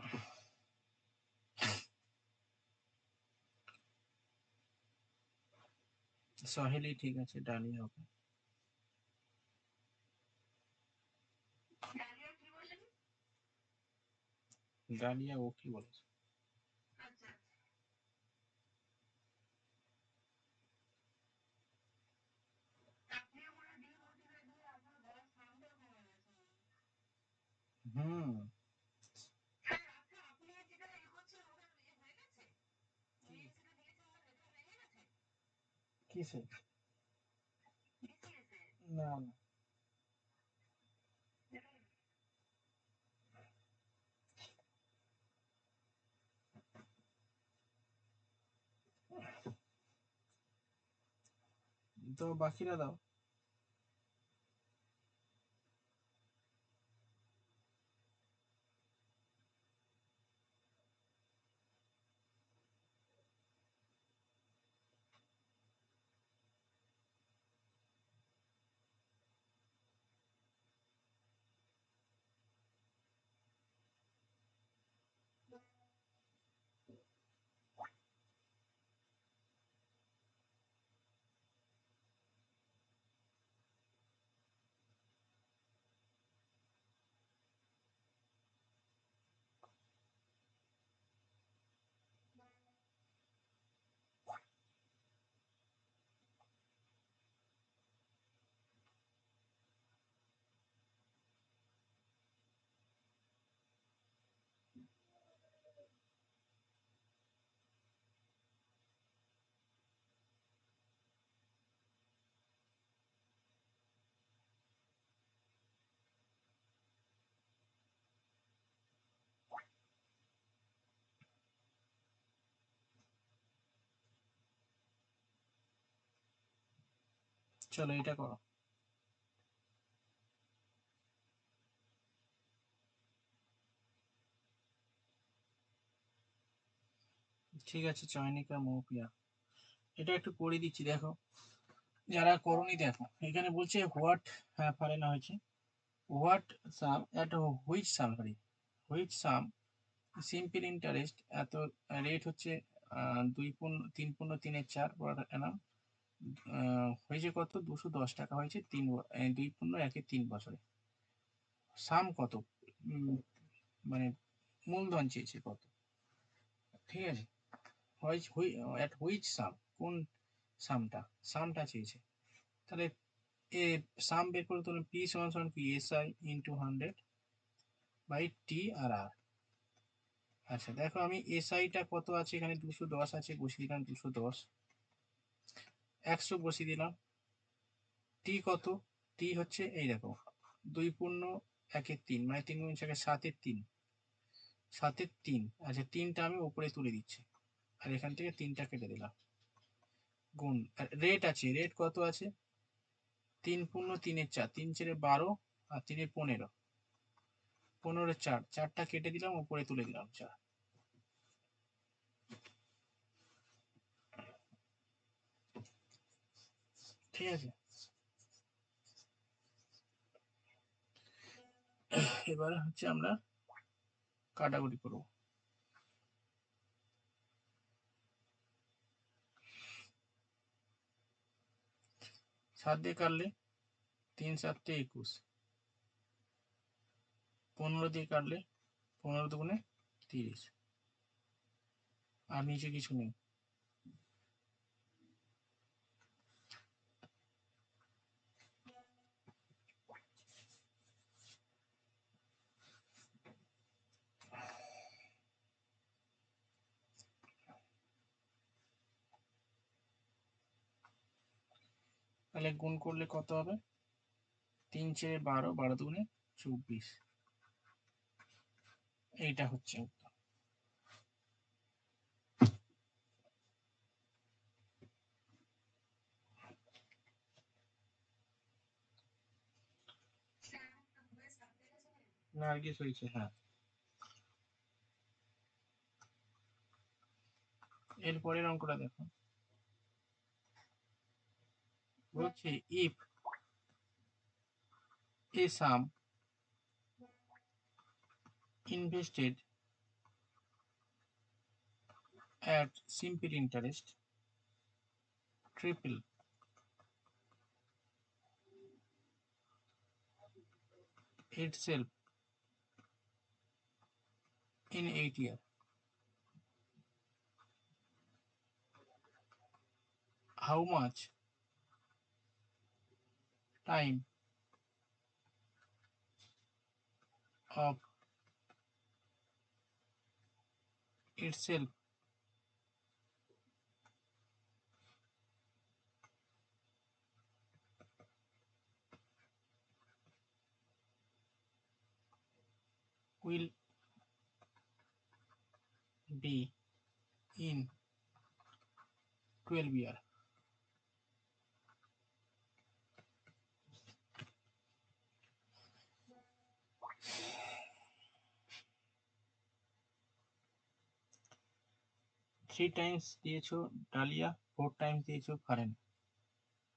year সহেলি ঠিক আছে ডালিয়া হবে ডালিয়া কি বললেন? ডালিয়া ও কি বলেছে আচ্ছা আপনি আমার ডিমোটিভেট হয়ে আপনার গলার সাউন্ডও কমে গেছে। হুম স্যার আচ্ছা আপনি যেটা এ করছেন ওটা হয়ে গেছে মেয়ে যেটা দিয়েছেন ওটা লেখা হয়ে গেছে কিসে বিসিএস এ না না তো বাকিরা দাও চলো এটা করো। ঠিক আছে, চয়নিকা মৌপিয়া, এটা একটু করে দিচ্ছি দেখো, যারা করনি দেখো। এখানে বলছে হোয়াট, হ্যাঁ ফারেনা হয়েছে, what some at which some, sorry which some simple interest এত রেট হচ্ছে 2.3 3/4 পার অ্যানাম, হয়েছে কত 210 টাকা হয়েছে 2.1 3 বছরে। সাম কত, মানে মূলধন চেয়েছে কত, ঠিক আছে, এট হুইচ সাম, কোন সামটা চেয়েছে। তাহলে এ সাম বের করে তোলেন, পি সমান সমান কি এসআই ইন্টু 100 বাই টি আর আর। আচ্ছা দেখো, আমি এসআইটা কত আছে এখানে 210 আছে, বসিয়ে দিলাম 210, 100 বসিয়ে দিলাম। টি কত, টি হচ্ছে এই দেখো 2.1 3, মানে 3 × 7 = 7 আচ্ছা 3টা আমি উপরে তুলে দিচ্ছি, আর এখান থেকে 3টা কেটে দিলাম, গুণ রেট আছে, রেট কত আছে 3×3=4, 3×4 = 12, আর 3×15 15, 4টা কেটে দিলাম, উপরে তুলে দিলাম 4। ঠিক আছে, এবারে হচ্ছে আমরা কাটাকুটি করব। 7 দিয়ে কাটলে 3×7 = 21, 15 দিয়ে কাটলে 15 × 2 = 30, আর নিচে কিছু নেই। তাহলে গুণ করলে কত হবে, 3×4 = 12, 12 × 2 = 24, এইটা হচ্ছে উত্তর। নার্গিস হয়েছে, হ্যাঁ। এরপরের অঙ্কটা দেখো, বলছে if A some invested at simple interest triple itself in 8 years, how much time of itself will be in 12 years? Three Times দিয়েছো ডালিয়া, 4 টাইমস দিয়েছো ফারেন,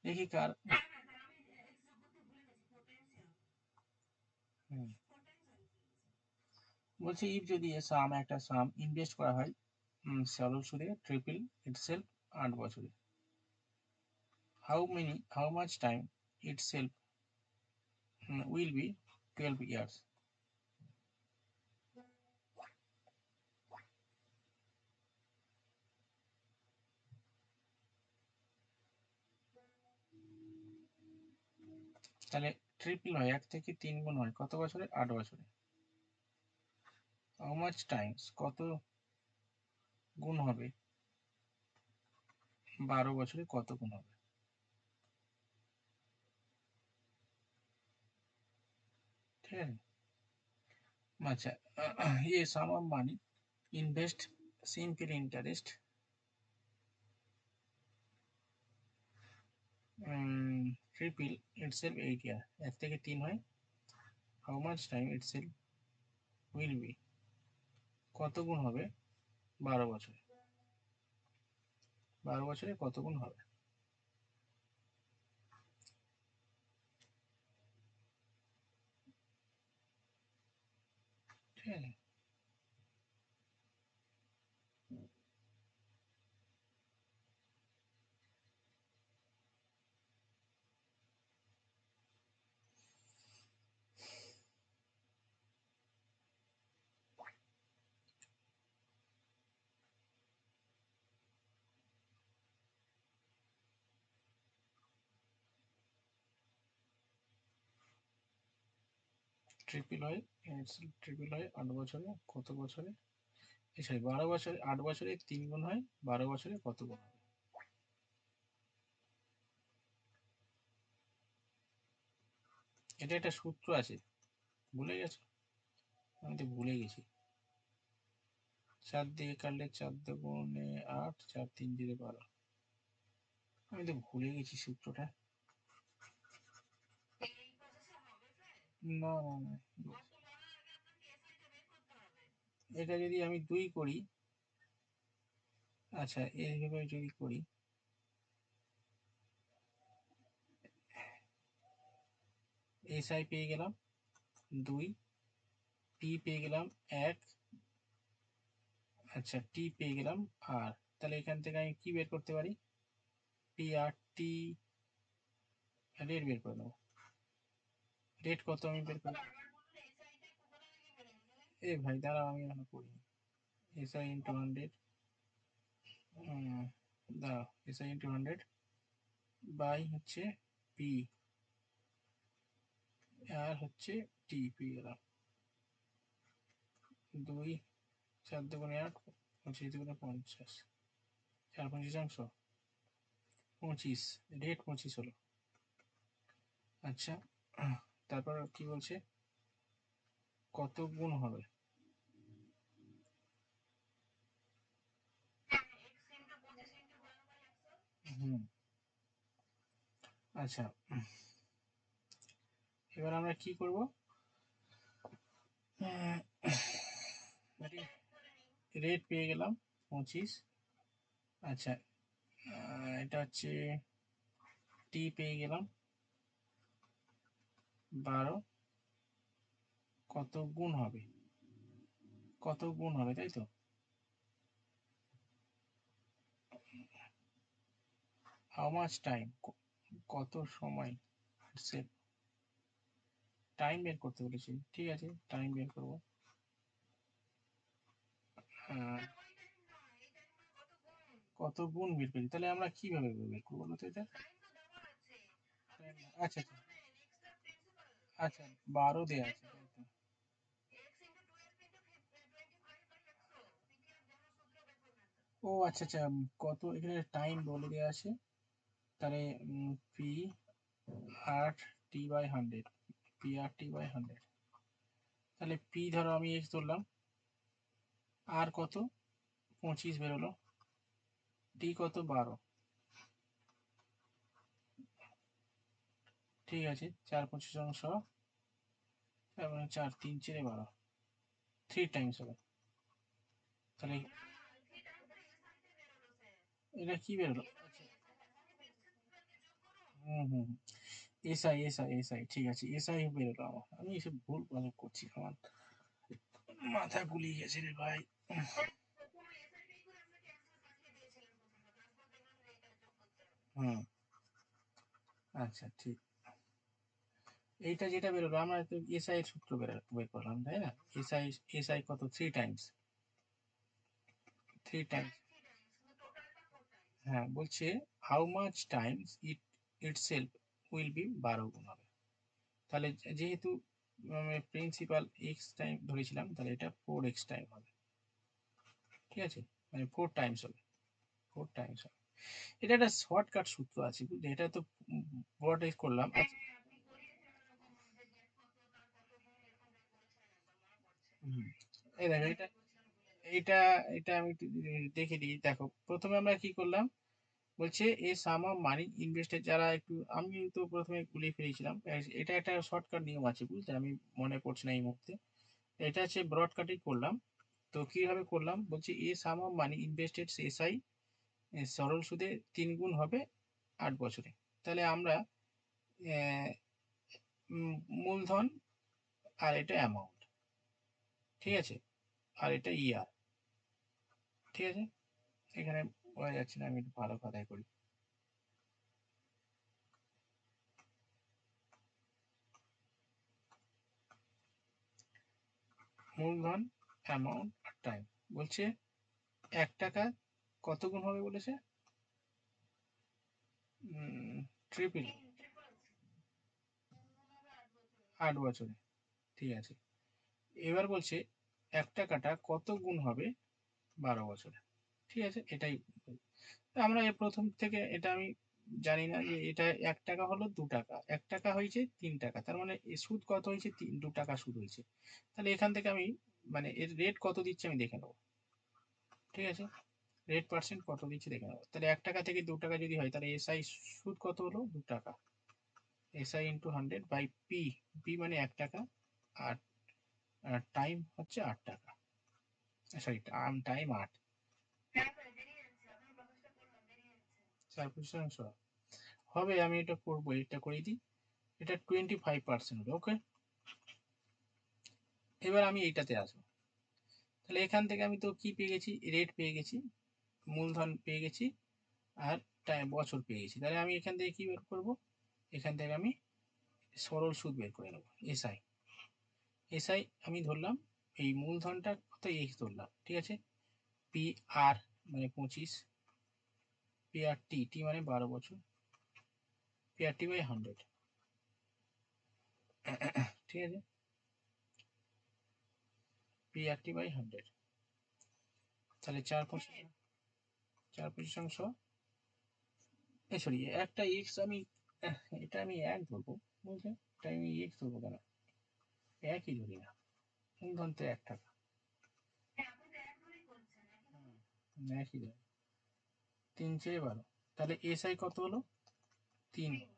দেখি কার। বলছে ইফ যদি সাম একটা সাম ইনভেস্ট করা হয় স্বল্প সুদে ট্রিপল ইটসেলফ 8 বছরে, how much time itself will be 12 years? তাহলে ট্রিপল হয়, 1 থেকে 3 গুণ হয় কত বছরে, 8 বছরে। হাউ মাচ টাইমস, কত গুণ হবে 12 বছরে, কত গুণ হবে, ঠিক আছে। আচ্ছা, a sum of money invest simple interest triple itself 8 year, 1 থেকে 3 হয়, how much time itself will be, কত গুণ হবে 12 বছরে, 12 বছরে কত গুণ হবে। ঠিক আছে, ট্রিপল হয়, ট্রিপল হয় 8 বছরে, কত বছরে, সরি 12 বছরে, 8 বছরে 3 গুণ হয়, 12 বছরে কত গুণ হবে। এটা একটা সূত্র আছে, ভুলে গেছো? আমি তো ভুলে গেছি। 4 দিয়ে কাটলে 4 দুগুণে 8, 4 3 দিয়ে 12, আমি তো ভুলে গেছি সূত্রটা। এই প্রসেসে হবে স্যার? না না না, অত বলার আগে আপনাকে এসআইটা বের করতে হবে। এটা যদি আমি 2 করি, আচ্ছা এইভাবে যদি করি, এসআই পেয়ে গেলাম 2, পি পেয়ে গেলাম 1, আচ্ছা টি পেয়ে গেলাম আর, তাহলে এখান থেকে আমি কি বের করতে পারি, পি আর টি রেট বের করে নেবো। রেট কত আমি বের করবো, বারবার বলুন এসআইটা কোথা থেকে বের হবে? এ ভাই দাঁড়াও আমি এখনো করিনি। এসআই ইন্টু 100, দাঁড়াও, এসআই ইন্টু 100 বাই হচ্ছে পি আর হচ্ছে টি পেয়ে গেলাম 2, 4 দুগুণে 8, 25 দুগুণে 50, 4 25 25, রেট 25 হলো। আচ্ছা তারপর কি বলছে, কত গুণ হবে, এক্স ইন্টু 25 ইন্টু 12/100। হুম আচ্ছা এবার আমরা কি করব, রেট পেয়ে গেলাম 25, আচ্ছা এটা হচ্ছে টি পেয়ে গেলাম 12, কত গুণ হবে, কত গুণ হবে তাই তো, হাউ মাচ টাইম, কত সময়, সে টাইম বের করতে বলেছি, ঠিক আছে টাইম বের করবো। ওই টাইম নয়, এই টাইম নয়, কত গুণ? কত গুণ বের করি, তাহলে আমরা কিভাবে বের করবো বলো তো এটা। টাইম তো দেওয়া আছে। আপনি আচ্ছা এক্সটা আচ্ছা করবেন, এক্সটা প্রিন্সিপাল। আচ্ছা 12 দেয়া তাই আছে তো? তাই তো। এক্স ইন্টু 12 ইন্টু 25/100 পিপিএর জন্য সূত্র বের করবেন তো। ও আচ্ছা আচ্ছা, কত এখানে টাইম বলে দেওয়া আছে, তাহলে P R T by 100, P R T by 100, তাহলে পি ধরো আমি এক্স ধরলাম, আর কত 25 বেরোলো, টি কত 12, ঠিক আছে 4 25 অংশ, তারপরে 4 3 4 12, 3 টাইমস হবে, তাহলে না, থ্রি টাইমস তো এসআইতে বেরোলো স্যার। এটা কি বেরোলো, এভাবে এসআই প্রিন্সিপালকে যোগ করুন। হুম এসআই এসআই এসআই, ঠিক আছে এসআই বেরোলো আমার, আমি এসব ভুল প্রয়োগ করছি, আমার মাথা গুলিয়ে গেছে রে ভাই। স্যার প্রথমে এসআই বের করে আপনাকে অ্যান্সার পাঠিয়ে দিয়েছিলেন প্রথমে, তারপর দেখলাম যে এটা যোগ করতে হবে। হুম আচ্ছা ঠিক, এইটা যেটা বেরোলো আমরা তো এসআই এর সূত্র বের করলাম তাই না, এসআই, এসআই কত 3 টাইমস, 3 টাইমস, হ্যাঁ থ্রি টাইমস, কিন্তু টোটালটা 4 টাইমস। হ্যাঁ বলছে how much Times itself will B, 12 গুণ হবে, তাহলে যেহেতু প্রিন্সিপাল এক্স টাইম ধরেছিলাম, তাহলে এটা 4x টাইম হবে, ঠিক আছে, মানে 4 টাইমস হবে, 4 টাইমস হবে। এটা একটা শর্টকাট সূত্র আছে বুঝলি, এটা তো বড় করলাম। হ্যাঁ হ্যাঁ, আপনি করিয়েছেন ওরকম, যে গেট কত তার কত গুণ এরকম বের করেছিলেন একবার, মনে পড়ছে। এই দেখো কি এটা, বের করেছিলাম ভুলে গেছি। এইটা এটা আমি একটু দেখে দিই, দেখো প্রথমে আমরা কি করলাম, বলছে এ সাম অফ মানি ইনভেস্টেড, যারা একটু, আমি তো প্রথমে গুলিয়ে ফেলেছিলাম, এটা একটা শর্টকাট নিয়ম আছে বুঝতে, আমি মনে পড়ছে না এই মুহূর্তে। এটা হচ্ছে ব্রড কাটিং করলাম। তো কিভাবে করলাম, বলছি এ sum of money invested SI সরল সুদে 3 গুণ হবে 8 বছরে। তাহলে আমরা আহ, মূলধন, আর এটা অ্যামাউন্ট, ঠিক আছে, আর এটা ইয়ার, ঠিক আছে। এখানে বোঝা যাচ্ছে না, আমি একটু ভালো কথাই করি। মূলধন, অ্যামাউন্ট আর টাইম। বলছে 1 টাকা কত গুণ হবে বলেছে, ট্রিপল, ট্রিপল 8 বছরে, ঠিক আছে। এবার বলছে 1 টাকাটা কত গুণ হবে 12 বছরে, ঠিক আছে। এটাই আমরা এর প্রথম থেকে এটা আমি জানি না যে এটা 1 টাকা হলো 2 টাকা, 1 টাকা হয়েছে 3 টাকা, তার মানে এর সুদ কত হয়েছে, 2 টাকা সুদ হয়েছে। তাহলে এখান থেকে আমি মানে এর রেট কত দিচ্ছে আমি দেখে নেবো, ঠিক আছে। রেট পার্সেন্ট কত দিচ্ছে দেখে নেবো। তাহলে 1 টাকা থেকে 2 টাকা যদি হয়, তাহলে এসআই সুদ কত হলো 2 টাকা, SI into 100 by P, P মানে 1 টাকা, আর টাইম হচ্ছে 8 টাকা, সরি টাইম 8, হ্যাঁ স্যার বেরিয়ে যাচ্ছে, আপনার প্রসেসটা করলাম বেরিয়ে যাচ্ছে। 4/5 হবে। আমি এটা করবো, এটা করে দিই, এটা 25% হবে, ওকে। এবার আমি এইটাতে আসবো। তাহলে এখান থেকে আমি তো কি পেয়ে গেছি, রেট পেয়ে গেছি, মূলধন পেয়ে গেছি, আর টাইম বছর পেয়ে গেছি। তাহলে আমি এখান থেকে কি বের করবো, এখান থেকে আমি সরল সুদ বের করে নেবো, এসআই। এসআই আমি ধরলাম, এই মূলধনটা কত এক্স ধরলাম, ঠিক আছে। পি আর মানে 25, পি আর টি, টি মানে 12 বছর, পি আর টি বাই 100, ঠিক আছে, পি আর টি বাই 100। তাহলে 4/25, সরি একটা এক্স আমি, এটা আমি 1 ধরবো, বুঝলে, এটা আমি এক্স ধরবো কেন, একই ধরি না, মূলধন তো 1 টাকা, হ্যাঁ আপনি তো এক ধরেই করছেন একই ধরুন। একই ধরি, 3/12। তাহলে এসআই কত হলো, 3 তিন। হলো,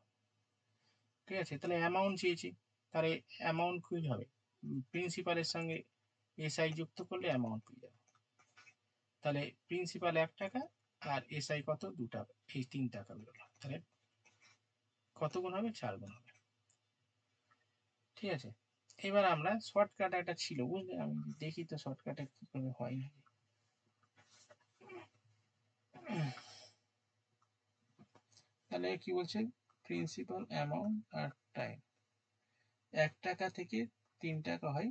ঠিক আছে। তাহলে অ্যামাউন্ট চেয়েছি, তাহলে অ্যামাউন্ট কি হবে, প্রিন্সিপালের সঙ্গে এসআই যুক্ত করলে অ্যামাউন্ট পেয়ে যাবে। তাহলে প্রিন্সিপাল 1 টাকা, আর এসআই কত 2 টাকা, এই 3 টাকা বেরোলো। তাহলে কত গুণ হবে, 4 গুণ হবে, ঠিক আছে। এবার আমরা শর্টকাট একটা ছিল বুঝলে, আমি দেখি তো শর্টকাটে কি করে হয় না। তাহলে কি বলছে, প্রিন্সিপাল, অ্যামাউন্ট আর টাইম, 1 টাকা থেকে 3 টাকা হয়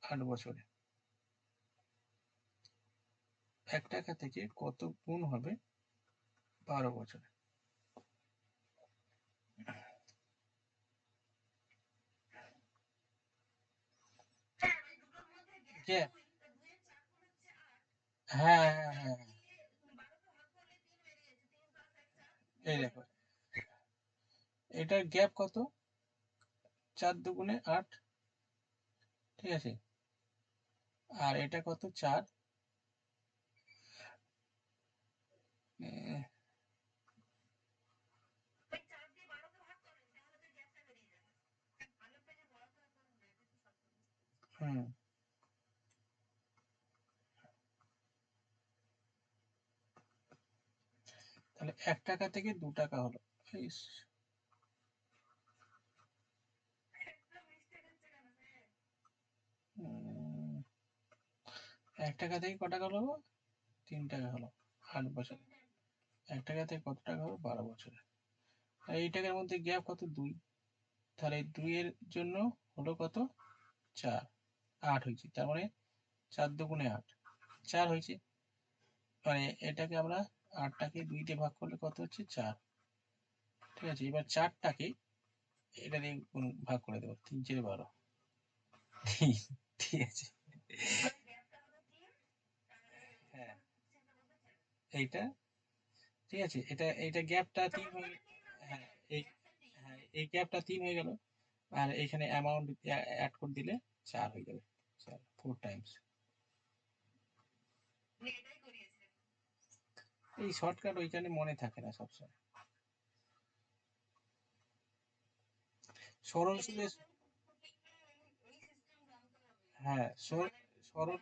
8 বছরে। 1 টাকা থেকে কত গুণ হবে 12 বছরে। স্যার ওই দুটোর মধ্যে গ্যাপ যে 2, তা 2 এর 4 গুণ হচ্ছে 8, হ্যাঁ আর হ্যাঁ 4 হ্যাঁ, দিয়ে 12 ভাগ করলে 3 বেরিয়ে যাচ্ছে, 3 প্লাস 1 4, এই বলেন। দেখো, এটার গ্যাপ কত, 4 দুগুণে 8, ঠিক আছে, আর এটা কত 4, ওই 4 দিয়ে 12 কে ভাগ করেন তাহলে তো গ্যাপটা বেরিয়ে যাবে। আগের পেজে পড়াশোনা করুন না, এটা তো সব হুম, তাহলে 1 টাকা থেকে 2 টাকা হলো, ইস, মিস্টেক হচ্ছে কেন স্যার? 1 টাকা থেকে ক টাকা হলো, 3 টাকা হলো 8 বছরে। 1 টাকা থেকে কত টাকা হলো 12 বছরে। আর এই টাকার মধ্যে গ্যাপ কত, 2, তাহলে 2 এর জন্য হলো কত, 4, 8 হয়েছে, তার মানে 4 দুগুণে 8, 4 হয়েছে। মানে এটাকে আমরা 8টাকে 2 দিয়ে ভাগ করলে কত হচ্ছে, 4, ঠিক আছে। এবার 4টাকে এটা দিয়ে ভাগ করে দেবো, 3/12, ঠিক আছে। মানে গ্যাপটা হলো 3, তাহলে হ্যাঁ, চিন্তা বলতে 4। এইটা, ঠিক আছে, এটা এইটা গ্যাপটা 3 হয়ে, সবসময় 3 না হ্যাঁ স্যার, এই, গ্যাপটা 3। হ্যাঁ এই গ্যাপটা 3 হয়ে গেল, আর এখানে অ্যামাউন্ট অ্যাড করে দিলে 4 হয়ে যাবে, 4 টাইমস। উনি এটাই করিয়েছেন। এই শর্টকাট ওইখানে মনে থাকে না সবসময়। সরণশীলের হ্যাঁ সরণ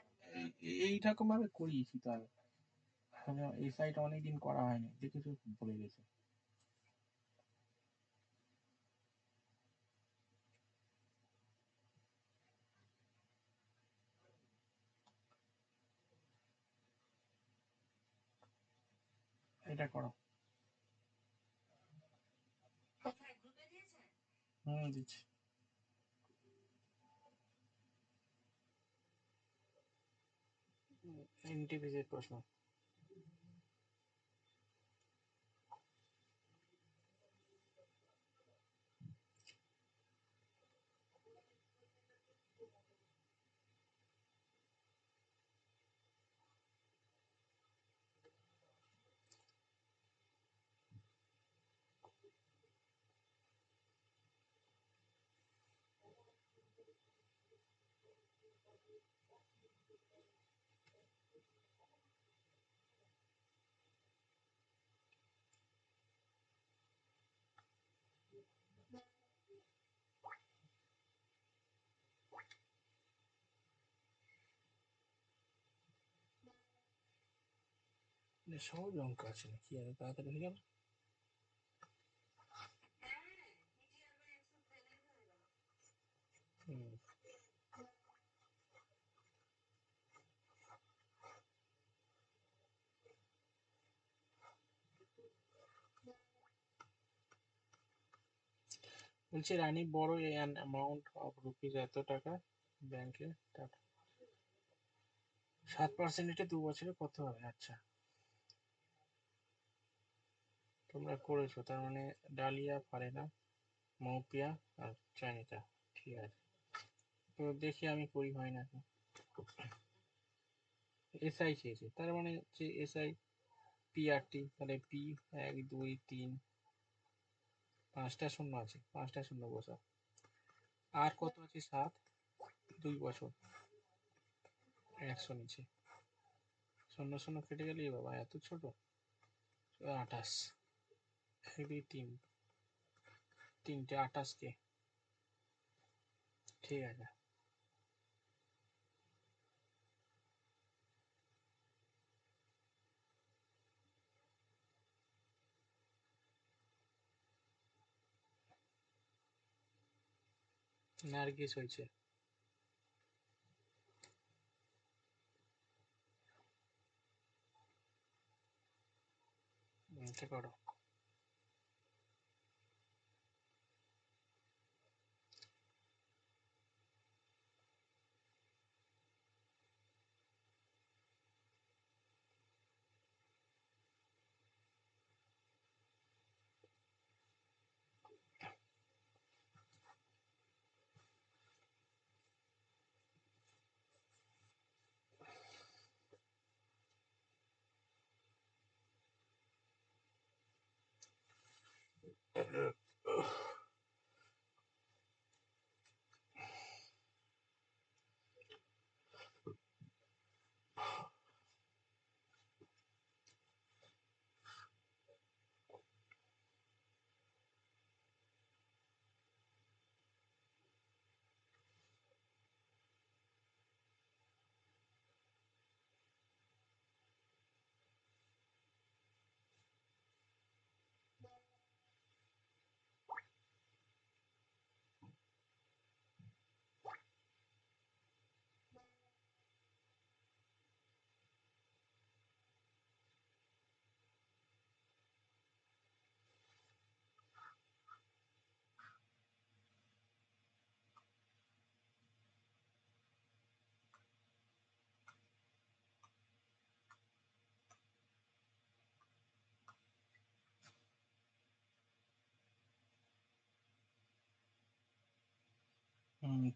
এইরকম ভাবে করিয়েছি তো আমি। এই সাইট অনেকদিন করা হয়নি, দেখেছো ভুলে গেছে। এটা করো। দিচ্ছি। এনটিপিসির প্রশ্ন। সহজ অঙ্ক আছে নাকি, এত তাড়াতাড়ি হয়ে গেল? বলছি রানী বড় অ্যান অ্যামাউন্ট অফ রুপিস এত টাকা ব্যাংকে টাকা 7% এটা 2 বছরে কত হবে? আচ্ছা তোমরা করেছো তার মানে ডালিয়া ফারেনা মৌপিয়া আর চাইনিটা। ঠিক আছে, তো দেখি আমি করি হয় না। এসআই চেয়েছে, তার মানে যে এসআই পিআরটি, তাহলে পি 1 2 3 5টা শূন্য আছে, 5টা শূন্য বসা। আর কত আছে? 7, 2 বছর 100 নিচে, শূন্য শূন্য কেটে গেলে বাবা এত ছোট। 28, 1 2 3, তিনটে 28 কে। ঠিক আছে, নার্গিস হয়েছে। এটা করো।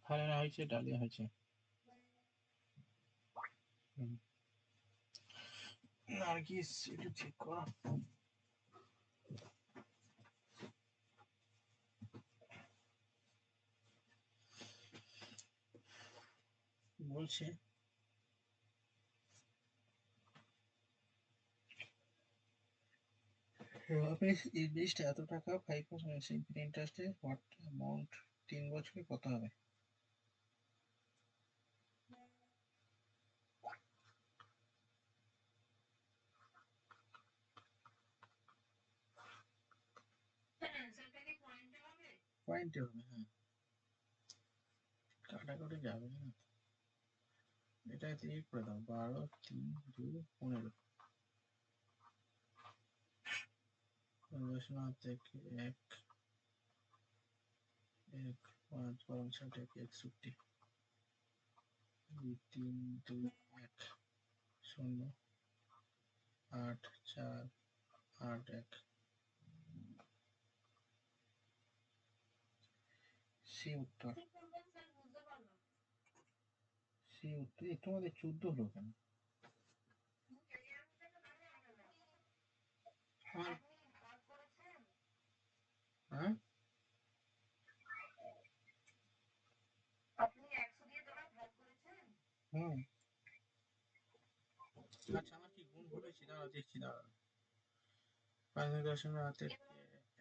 ফারেনা হয়েছে, ডালিয়া হয়েছে। নার্গিস একটু চেক করো। বলছে রমেশ ইনভেস্ট এত টাকা 5% সিম্পল ইন্টারেস্টে হোয়াট অ্যামাউন্ট 3 বছরে কত হবে? সেটা কি পয়েন্টে হবে? পয়েন্টে হবে, হ্যাঁ, কাটাকুটি যাবে না। এটা দিয়ে করে দাও, 12 3 2 15 গবেষণা থেকে 1 1 5 12 60 61 2 3 2 1 0 8 4 8 1 সি উত্তর। ঠিক বলবেন স্যার, বুঝতে পারলাম। সি উত্তর। এ তোমাদের 14 হলো কেন? এই অ্যান্সারটা তাহলে হবে না। আমার আপনি ভাগ করেছেন? হ্যাঁ, আপনি 100 দিয়ে তোলা ভাগ করেছেন? হুম, আচ্ছা আমার কি গুণ ভুল হয়েছে, দাঁড়াও দেখছি, দাঁড়াও। 5 হাতে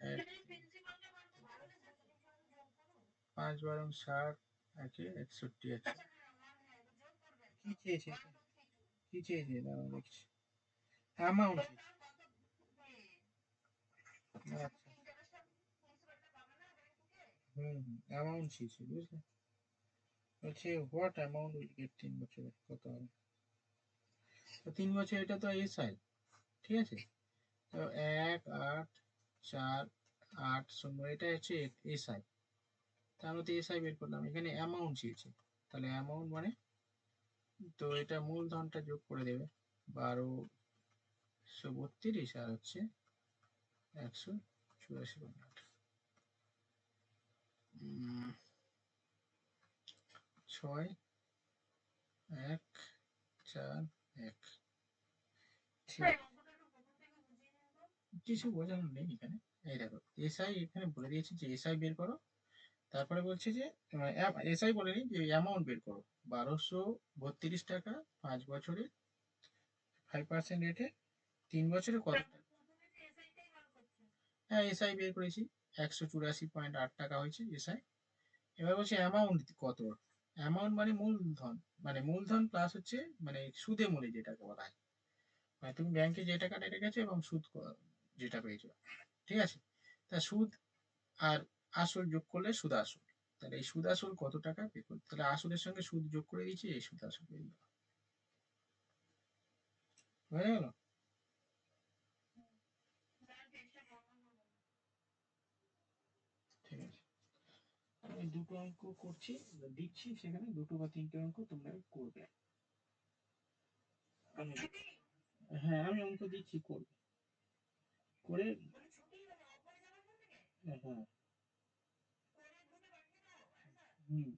এক এখানে প্রিন্সিপালটা বার করতে বলেছে, তুমি কি আমাকে যোগ করো? 5 বারং 60 একে 61 আছে। আচ্ছা হ্যাঁ, ওয়ান হ্যাঁ, এটা যোগ করবেন কি তো। চেয়েছে 1 এটা? 2 3 2। কি চেয়েছে দাঁড়াও দেখছি। অ্যামাউন্ট চেয়েছে। টোটাল কত হবে? আচ্ছা, ইন্টারেস্ট প্রিন্সিপালটা পাবে না ব্যাংক থেকে? হুম হুম, অ্যামাউন্ট চেয়েছে, বুঝলে? বলছে হোয়াট অ্যামাউন্ট উইল গেট 3 বছরে কত হবে। তো 3 বছর, এটা তো এসআই, ঠিক আছে। তো 1 8 4 8 0 এটা হচ্ছে এসআই। তার মধ্যে এসআই বের করলাম, এখানে অ্যামাউন্ট চেয়েছে, তাহলে অ্যামাউন্ট মানে, তো এটা মূলধনটা যোগ করে দেবে, 1232 আর হচ্ছে 184 6 1 4 1। ঠিক, হ্যাঁ, অঙ্কটা একটু প্রথম থেকে বুঝিয়ে নিন তো। কিছু বোঝানোর নেই এখানে। এই দেখো, এসআই এখানে বলে দিয়েছে যে এসআই বের করো, তারপরে বলছে যে এসআই বলেনি যে অ্যামাউন্ট বের করো, 1232 টাকা 5 বছরে 5% রেটে 3 বছরে কত টাকা। প্রথমে যে এসআইটাই বার করছেন। হ্যাঁ, এসআই বের করেছি, 184.8 টাকা হয়েছে এসআই। এবার বলছে অ্যামাউন্ট কত। অ্যামাউন্ট মানে মূলধন, মানে মূলধন প্লাস হচ্ছে মানে সুদে মূলে যেটাকে বলা হয়, মানে তুমি ব্যাংকে যে টাকাটা রেখেছো এবং সুদ যেটা পেয়েছো, ঠিক আছে। তা সুদ আর আসল যোগ করলে সুদ আসল, তাহলে এই সুদ আসল কত টাকা পে করতে, তাহলে আসলের সঙ্গে সুদ যোগ করে দিয়েছি, এই সুদ আসল পেয়ে গেল, হয়ে গেল। স্যার পেজটা বন্ধ করবেন। ঠিক আছে, আমি দুটো অঙ্ক করছি, দিচ্ছি, সেখানে 2 বা 3টে অঙ্ক তোমরা করবে। আমি, ছুটি? হ্যাঁ আমি অঙ্ক দিচ্ছি, করবে করে। মানে ছুটি মানে অফ হয়ে যাবে এখান থেকে? হ্যাঁ, করে গ্রুপে পাঠিয়ে দাও অ্যান্সার? হুম।